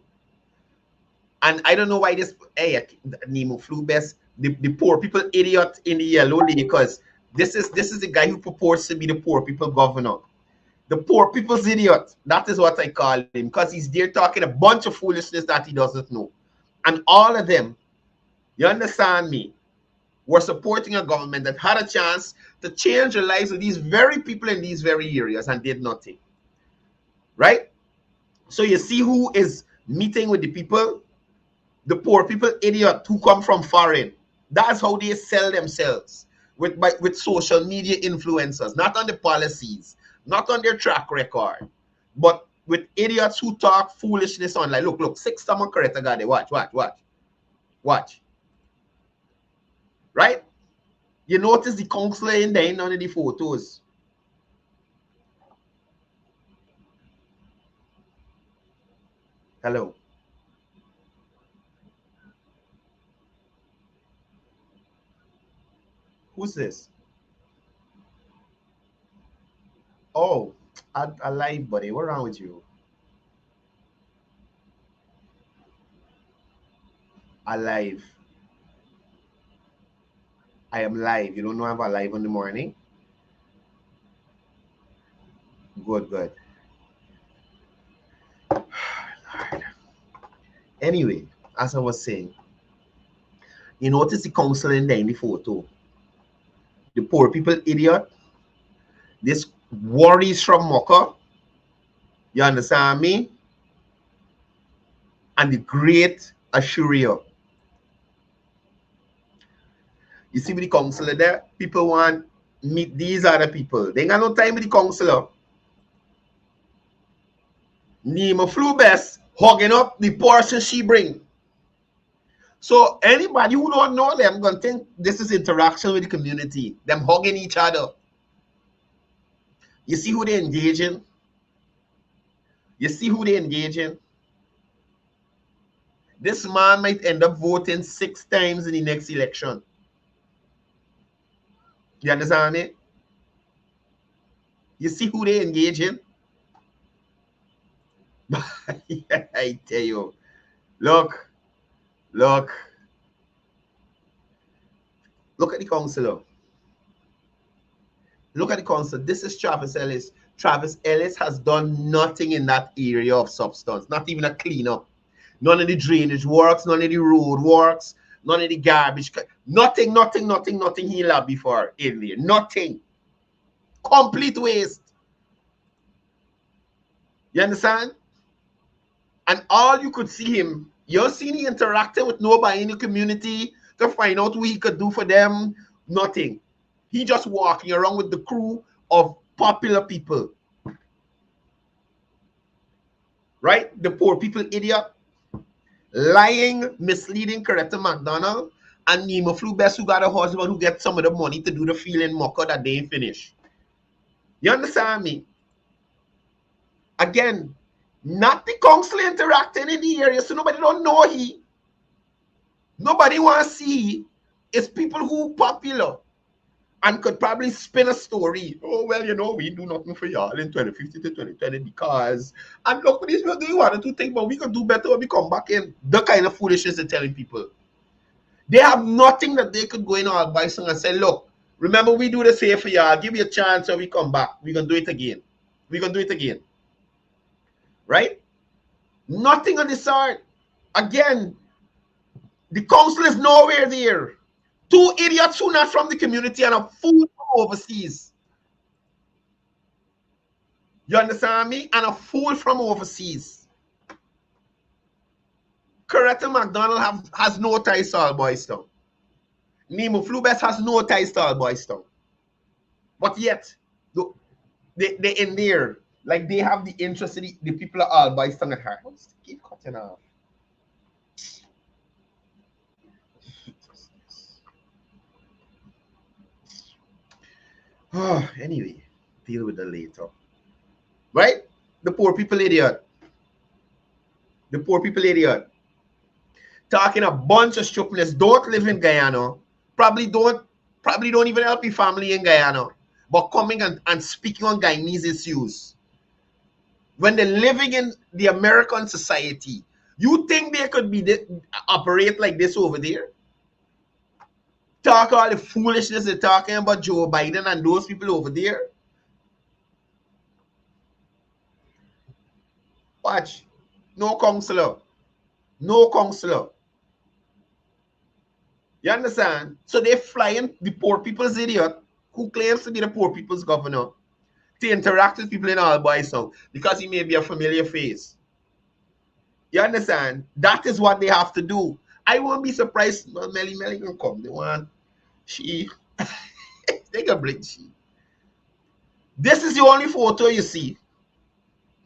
E: And I don't know why this, hey, Nemo flew best, the poor people idiot in the yellow, because this is the guy who purports to be the poor people governor. The poor people's idiot. That is what I call him, because he's there talking a bunch of foolishness that he doesn't know. And all of them, you understand me, were supporting a government that had a chance to change the lives of these very people in these very areas and did nothing. Right? So you see who is meeting with the people? The poor people idiot who come from foreign. That's how they sell themselves with social media influencers, not on the policies, not on their track record, but with idiots who talk foolishness on. Like, look, 6 someone correct guy. Watch. Right? You notice the councillor in there in none of the photos. Hello. Who's this? Oh, alive, buddy. What's wrong with you? Alive. I am live. You don't know I'm alive in the morning? Good, good. Anyway, as I was saying, you notice the council in there in the photo. The poor people idiot. This worries from Mocha. You understand me? And the great Ashuria. You see with the counselor there, people want meet these other people. They ain't got no time with the counselor. Nima flew best, hugging up the person she bring. So anybody who don't know them gonna think this is interaction with the community. Them hugging each other. You see who they engaging? You see who they engaging? This man might end up voting 6 times in the next election. You understand me? You see who they engaging? I tell you. Look at the councillor. Look at the councillor. This is Travis Ellis. Travis Ellis has done nothing in that area of substance. Not even a cleanup. None of the drainage works. None of the road works. None of the garbage. Nothing he lobbied for in there. Nothing. Complete waste. You understand? And all you could see him, you seen he interacting with nobody in the community to find out what he could do for them. Nothing. He just walking around with the crew of popular people. Right? The poor people idiot. Lying, misleading Cde McDonald and Nima flew best who got a husband who gets some of the money to do the feeling mucker that they ain't finished. You understand me? Again, not the council interacting in the area, so nobody don't know he. Nobody want to see. It's people who popular and could probably spin a story. Oh, well, you know, we do nothing for y'all in 2050 to 2020 because, and look, these people do one or two things, but we can do better when we come back in. The kind of foolishness they're telling people. They have nothing that they could go in all by and say, look, remember we do this here for y'all. Give you a chance when we come back. We're going to do it again. We're going to do it again. Right? Nothing on the side. Again, the council is nowhere there. 2 idiots who not from the community and a fool from overseas. You understand me? And a fool from overseas. Cde McDonald has no ties to all boys town. Nemo Flubest has no ties to all boys town. But yet, they in there. Like they have the interest in the people of all boys town at heart. Keep cutting off. Oh, anyway, deal with that later. Right? The poor people idiot. The poor people idiot. Talking a bunch of stupidness. Don't live in Guyana. Probably don't even help your family in Guyana. But coming and speaking on Guyanese issues. When they're living in the American society, you think they could be operate like this over there? Talk all the foolishness they're talking about Joe Biden and those people over there. Watch. No counselor. No counselor. You understand? So they're flying the poor people's idiot who claims to be the poor people's governor to interact with people in all boys now because he may be a familiar face. You understand? That is what they have to do. I won't be surprised. Well, Melly can come. They want she. They can bring she. This is the only photo you see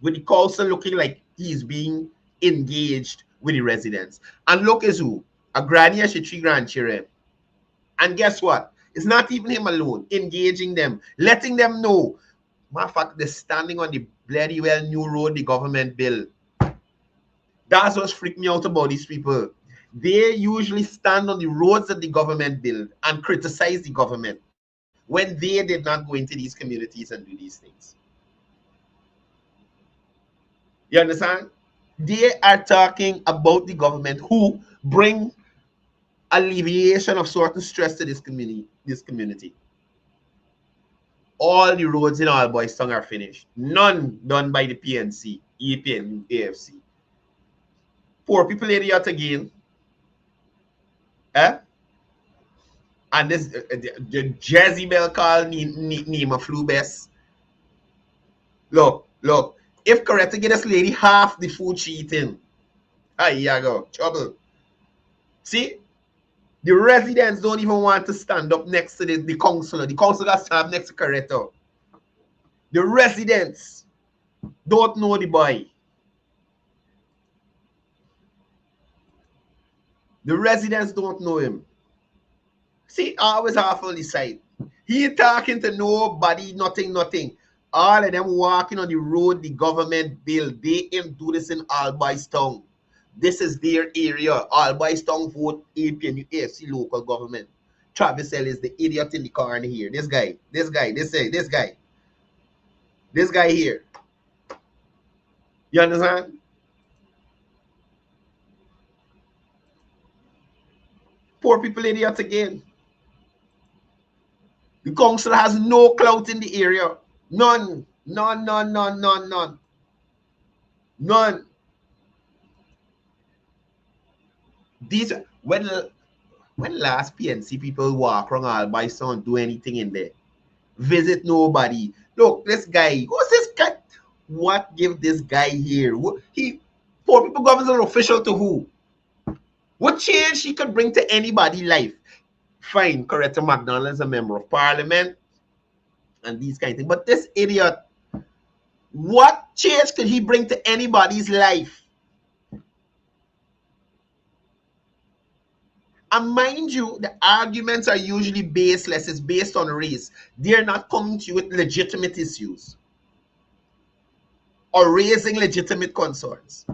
E: with the council looking like he's being engaged with the residents. And look at who. A granny and 3 grandchildren. And guess what? It's not even him alone. Engaging them. Letting them know. Matter of fact, they're standing on the bloody well new road the government built. That's what's freaked me out about these people. They usually stand on the roads that the government built and criticize the government when they did not go into these communities and do these things. You understand? They are talking about the government who bring alleviation of certain stress to this community. all the roads in All Boys Town are finished. None done by the PNC, EPN, AFC. Poor people idiot again. Eh? And this the Jezebel call Nima flew best. Look. If correct to get this lady half the food she eating. Here you go. Trouble. See? The residents don't even want to stand up next to the councillor. The councillor got to stand next to Corretto. The residents don't know the boy. The residents don't know him. See, always half on the side. He talking to nobody, nothing. All of them walking on the road the government build. They ain't do this in All Boys Town. This is their area. All Boys Town vote APN, AFC local government. Travis L is the idiot in the corner here. This guy here. You understand? Poor people idiot again. The council has no clout in the area. None. These when last PNC people walk around All Boys Town do anything in there? Visit nobody. Look, this guy. Who's this guy? What give this guy here? Poor people government official to who? What change he could bring to anybody's life? Fine, Cde McDonald is a member of parliament and these kind of things. But this idiot, what change could he bring to anybody's life? And mind you, the arguments are usually baseless. It's based on race. They're not coming to you with legitimate issues or raising legitimate concerns.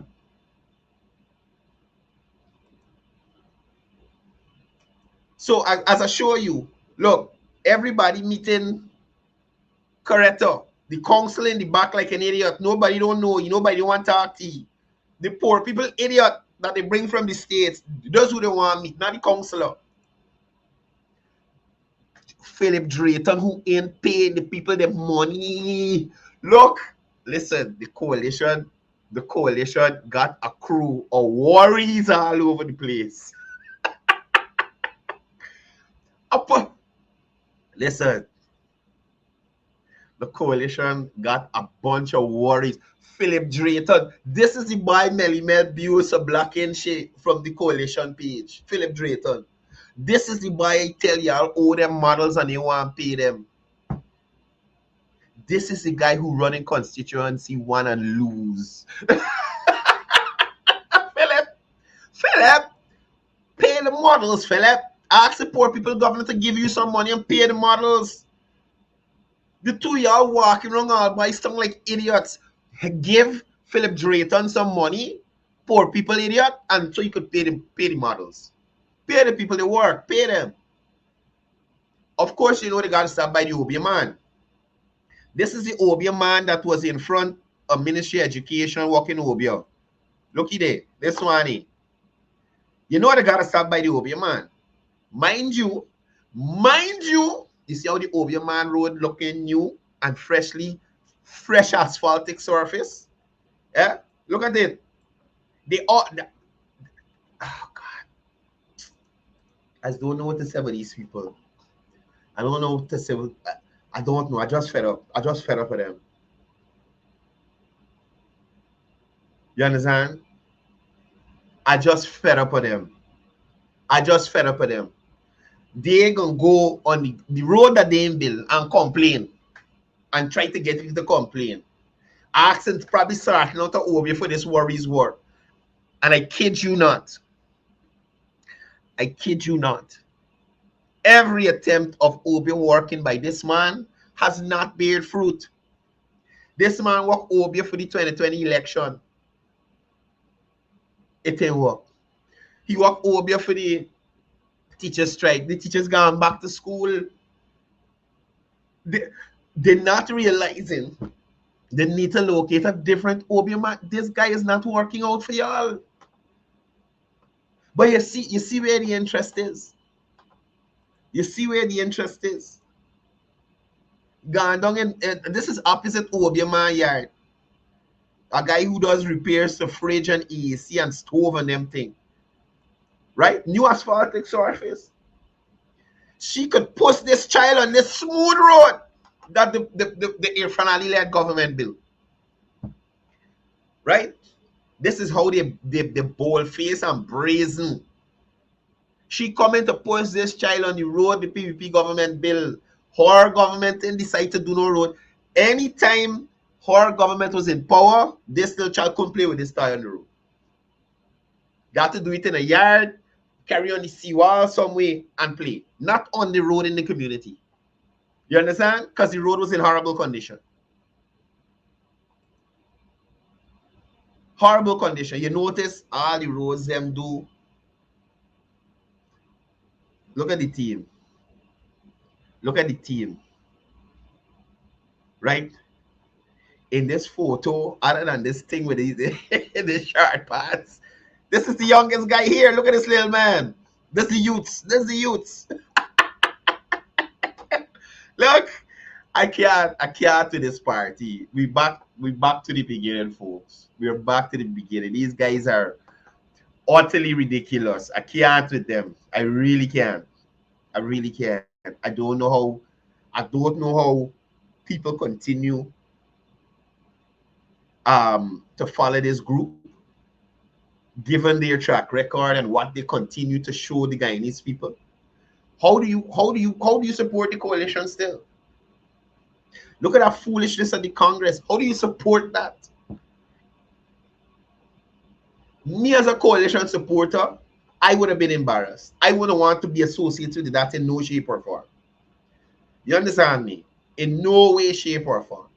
E: So as I show you, look, everybody meeting Corretto. The council in the back like an idiot. Nobody don't know you. Nobody want to talk to you. The poor people idiot that they bring from the states. Those who they want to meet, not the councillor. Philip Drayton, who ain't paying the people their money. Look, listen, the coalition got a crew of worries all over the place. Listen, the coalition got a bunch of worries. Philip Drayton, this is the boy Melly Mel Busa Black and Shea from the coalition page. Philip Drayton. This is the boy I tell y'all owe them models and they want to pay them. This is the guy who running constituency won and lose. Philip, pay the models, Philip. Ask the poor people government to give you some money and pay the models. The two y'all walking around All Boys Town like idiots. Give Philip Drayton some money, poor people idiot, and so you could pay the models. Pay the people they work, pay them. Of course, you know they got to start by the Obia man. This is the Obia man that was in front of Ministry of Education working Obia. Looky there, this one. You know they got to start by the Obia man. Mind you, you see how the Obia man road looking new and fresh asphaltic surface? Yeah, look at it. Oh God. I don't know what to say about these people. I don't know what to say. I don't know. I just fed up. with them. You understand? I just fed up with them. They gonna go on the road that they build and complain and try to get you to complain. Asking probably starting out to Obia for this worries work. And I kid you not. Every attempt of Obia working by this man has not bear fruit. This man worked Obia for the 2020 election. It didn't work. He worked Obia for the teachers strike. The teachers gone back to school. They're not realizing they need to locate a different Obia man. This guy is not working out for y'all. But you see where the interest is. Gone down and this is opposite Obiaman yard. A guy who does repairs to fridge and AC and stove and them thing. Right? New asphaltic surface. She could push this child on this smooth road that the Irfan led government built. Right? This is how they bold face and brazen. She coming to push this child on the road the PVP government built. Her government didn't decide to do no road. Anytime her government was in power, this little child couldn't play with this toy on the road. Got to do it in a yard, carry on the seawall somewhere and play. Not on the road in the community. You understand? Because the road was in horrible condition. Horrible condition. You notice all the roads them do. Look at the team. Look at the team. Right? In this photo, other than this thing with the short pants, this is the youngest guy here. Look at this little man. This is the youths. This is the youths. Look, I can't to this party. We back to the beginning, folks. We're back to the beginning. These guys are utterly ridiculous. I can't with them. I really can't. I really can't. I don't know how people continue to follow this group, given their track record and what they continue to show the Guyanese people. How do you support the coalition still? Look at that foolishness at the Congress. How do you support that? Me as a coalition supporter, I would have been embarrassed. I wouldn't want to be associated with that in no shape or form. You understand me? In no way, shape, or form.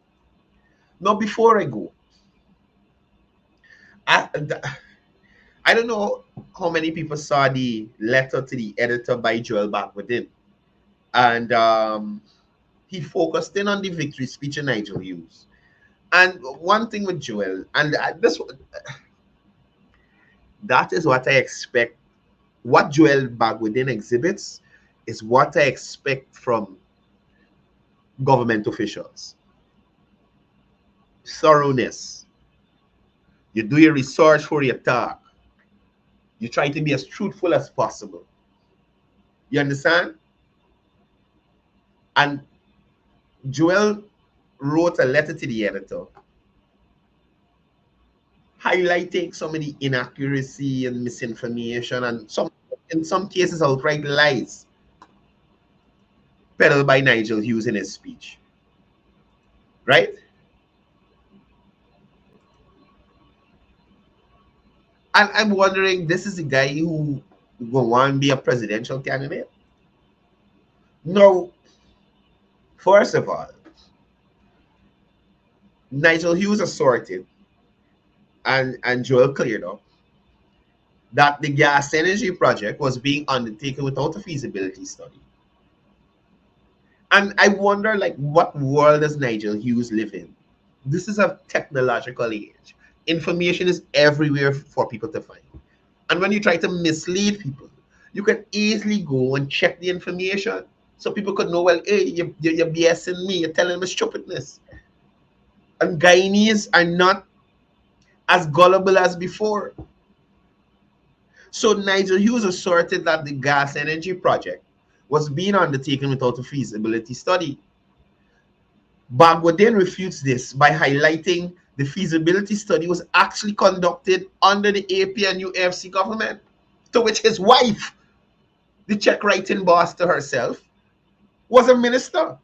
E: Now, before I go, I don't know how many people saw the letter to the editor by Joel back within. And he focused in on the victory speech of Nigel Hughes. And one thing with Joel, and that is what I expect. What Joel back within exhibits is what I expect from government officials. Thoroughness. You do your research for your talk. You try to be as truthful as possible. You understand? And Joel wrote a letter to the editor highlighting some of the inaccuracy and misinformation and in some cases outright lies peddled by Nigel Hughes in his speech. Right? And I'm wondering, this is a guy who will want to be a presidential candidate? No. First of all, Nigel Hughes asserted, and Joel cleared up, that the gas energy project was being undertaken without a feasibility study. And I wonder, like, what world does Nigel Hughes live in? This is a technological age. Information is everywhere for people to find. And when you try to mislead people, you can easily go and check the information so people could know, well, hey, you're BSing me, you're telling me stupidness. And Guyanese are not as gullible as before. So Nigel Hughes asserted that the gas energy project was being undertaken without a feasibility study. Bagwadin refutes this by highlighting the feasibility study was actually conducted under the APNU AFC government, to which his wife, the check writing boss to herself, was a minister.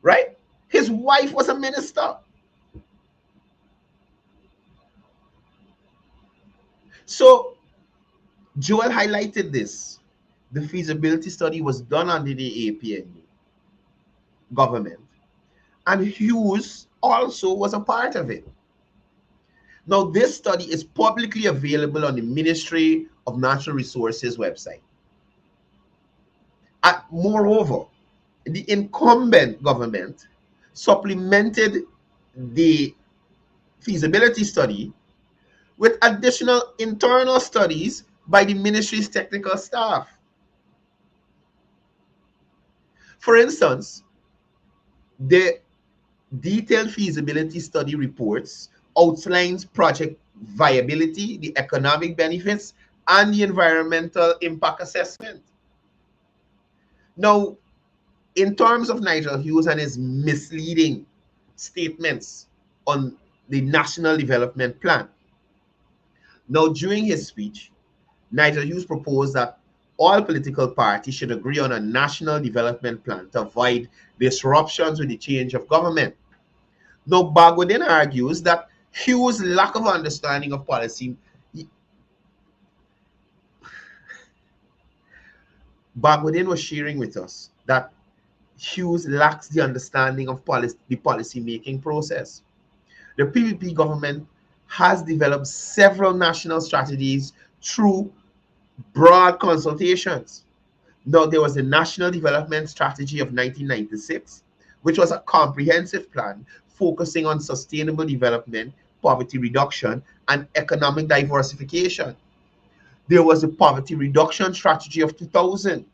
E: Right? His wife was a minister. So Joel highlighted this. The feasibility study was done under the APNU government. And Hughes also was a part of it. Now, this study is publicly available on the Ministry of Natural Resources website. Moreover, the incumbent government supplemented the feasibility study with additional internal studies by the ministry's technical staff. For instance, the detailed feasibility study reports outlines project viability, the economic benefits, and the environmental impact assessment. Now, in terms of Nigel Hughes and his misleading statements on the National Development Plan, now during his speech, Nigel Hughes proposed that all political parties should agree on a national development plan to avoid disruptions with the change of government. Now, Bagwodin argues that Hughes' lack of understanding of policy. Bagwodin was sharing with us that Hughes lacks the understanding of the policy-making process. The PPP government has developed several national strategies through broad consultations. Now, there was the National Development Strategy of 1996, which was a comprehensive plan focusing on sustainable development, poverty reduction, and economic diversification. There was the Poverty Reduction Strategy of 2000.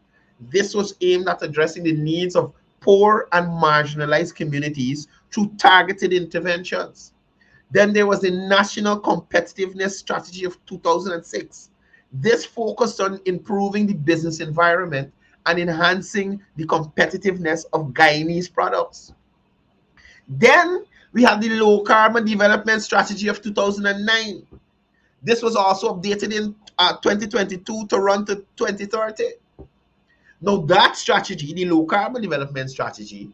E: This was aimed at addressing the needs of poor and marginalized communities through targeted interventions. Then there was the National Competitiveness Strategy of 2006. This focused on improving the business environment and enhancing the competitiveness of Guyanese products. Then we have the Low Carbon Development Strategy of 2009. This was also updated in 2022 to run to 2030. Now, that strategy, the Low Carbon Development Strategy,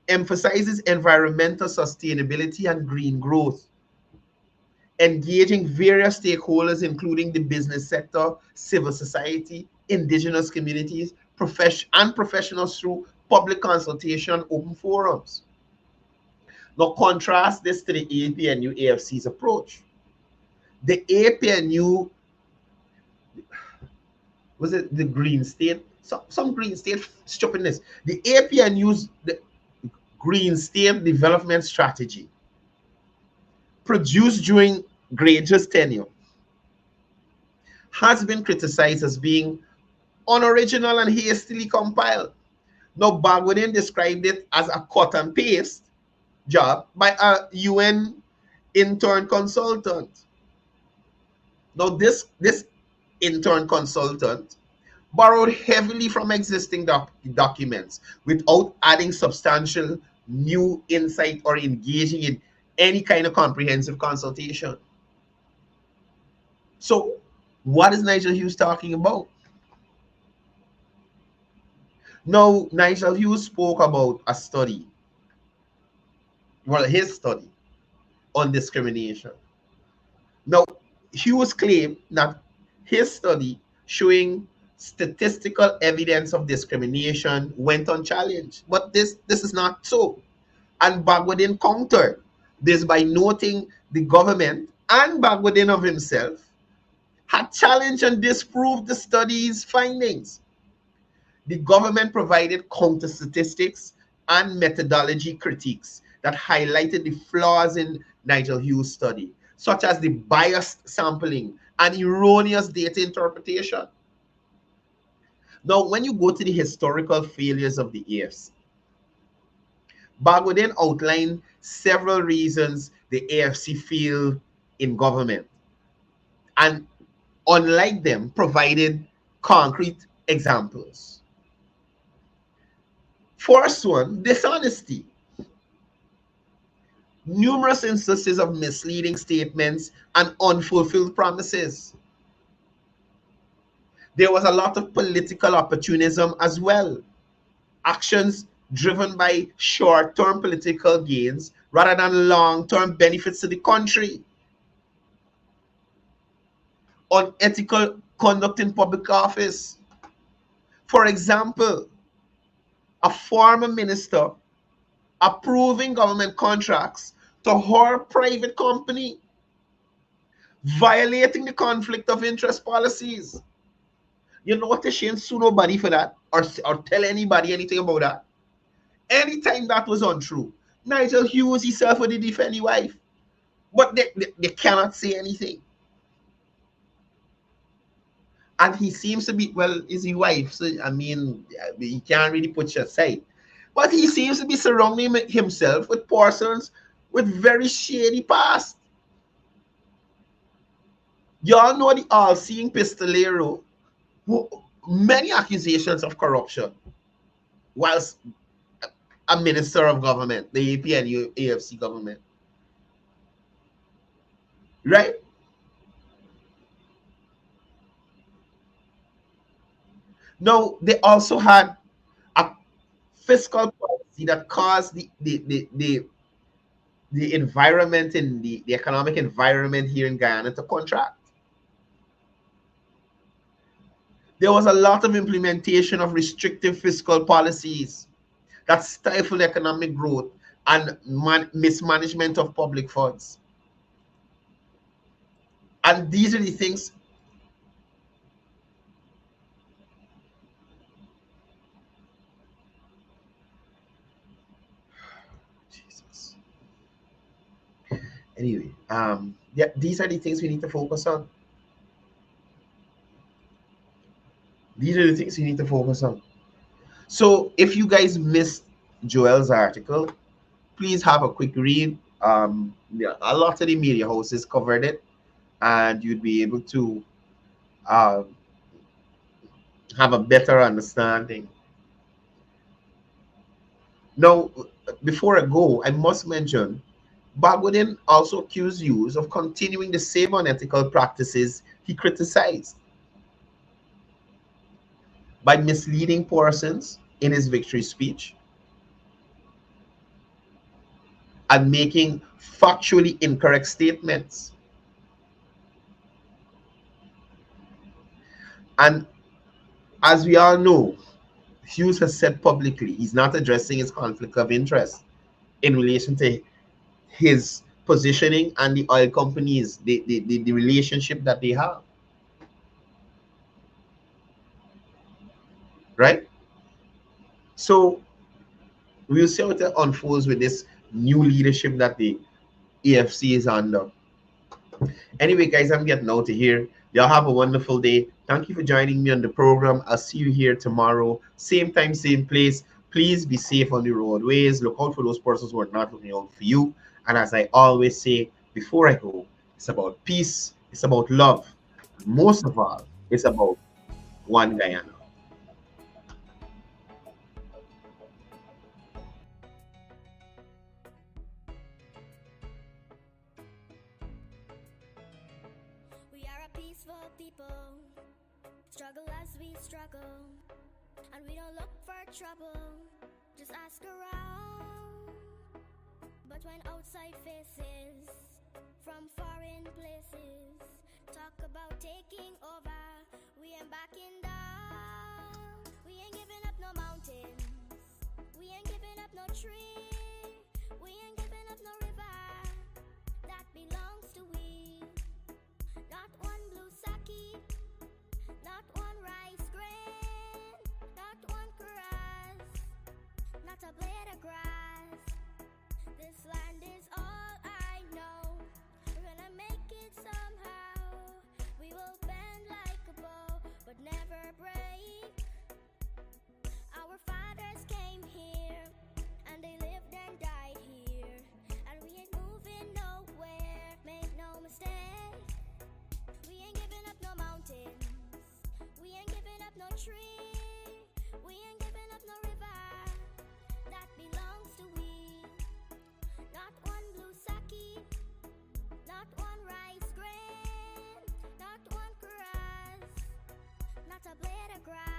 E: emphasizes environmental sustainability and green growth, engaging various stakeholders, including the business sector, civil society, indigenous communities, and professionals through public consultation, open forums. Now, contrast this to the APNU AFC's approach. The APNU, was it the Green State? Some Green State stupidness. The APNU's Green State Development Strategy, produced during Granger's tenure, has been criticized as being unoriginal and hastily compiled. Now, Bagwodin described it as a cut and paste job by a UN intern consultant. Now, this intern consultant borrowed heavily from existing documents without adding substantial new insight or engaging in any kind of comprehensive consultation. So, what is Nigel Hughes talking about? Now, Nigel Hughes spoke about a study, well, his study on discrimination. Now, Hughes claimed that his study showing statistical evidence of discrimination went unchallenged, but this is not so. And Bagwodin countered this by noting the government and Bagwodin of himself had challenged and disproved the study's findings. The government provided counter statistics and methodology critiques that highlighted the flaws in Nigel Hughes' study, such as the biased sampling and erroneous data interpretation. Now, when you go to the historical failures of the AFC, Bagwodin outlined several reasons the AFC failed in government, and unlike them, provided concrete examples. First one, dishonesty. Numerous instances of misleading statements and unfulfilled promises. There was a lot of political opportunism as well. Actions driven by short-term political gains rather than long-term benefits to the country. Unethical conduct in public office. For example, a former minister approving government contracts to her private company, violating the conflict of interest policies. You know what, she ain't sue nobody for that or tell anybody anything about that. Anytime that was untrue, Nigel Hughes himself would defend his wife, but they cannot say anything. And he seems to be, well, is his wife, so I mean, he can't really put you aside. But he seems to be surrounding himself with persons with very shady past. Y'all know the all-seeing pistolero, who many accusations of corruption, whilst a minister of government, the AP and AFC government. Right? Now, they also had a fiscal policy that caused the environment in the economic environment here in Guyana to contract. There was a lot of implementation of restrictive fiscal policies that stifled economic growth and mismanagement of public funds. And these are the things. Jesus. Anyway, yeah, these are the things we need to focus on. These are the things we need to focus on. So if you guys missed Joel's article, please have a quick read. Yeah, a lot of the media houses covered it, and you'd be able to have a better understanding. Now, before I go, I must mention Bagudin also accused Hughes of continuing the same unethical practices he criticized by misleading persons in his victory speech and making factually incorrect statements. And as we all know, Hughes has said publicly he's not addressing his conflict of interest in relation to his positioning and the oil companies, the relationship that they have. Right? So we'll see how it unfolds with this new leadership that the AFC is under. Anyway, guys, I'm getting out of here. Y'all have a wonderful day. Thank you for joining me on the program. I'll see you here tomorrow. Same time, same place. Please be safe on the roadways. Look out for those persons who are not looking out for you. And as I always say, before I go, it's about peace. It's about love. Most of all, it's about one Guyana.
A: We are a peaceful people, struggle as we struggle, and we don't look for trouble, just ask around. But when outside faces from foreign places talk about taking over, we ain't backing down. We ain't giving up no mountains, we ain't giving up no tree, we ain't giving up no river that belongs to we. Not one blue sake, not one rice grain, not one grass, not a blade of grass. This land is all I know. We're gonna make it somehow. We will bend like a bow, but never break. Our fathers came here, and they lived and died here, and we ain't moving nowhere. Make no mistake. We ain't giving up no mountains, we ain't giving up no tree, we ain't giving up no river that belongs to we. Not one blue sake, not one rice grain, not one grass, not a blade of grass.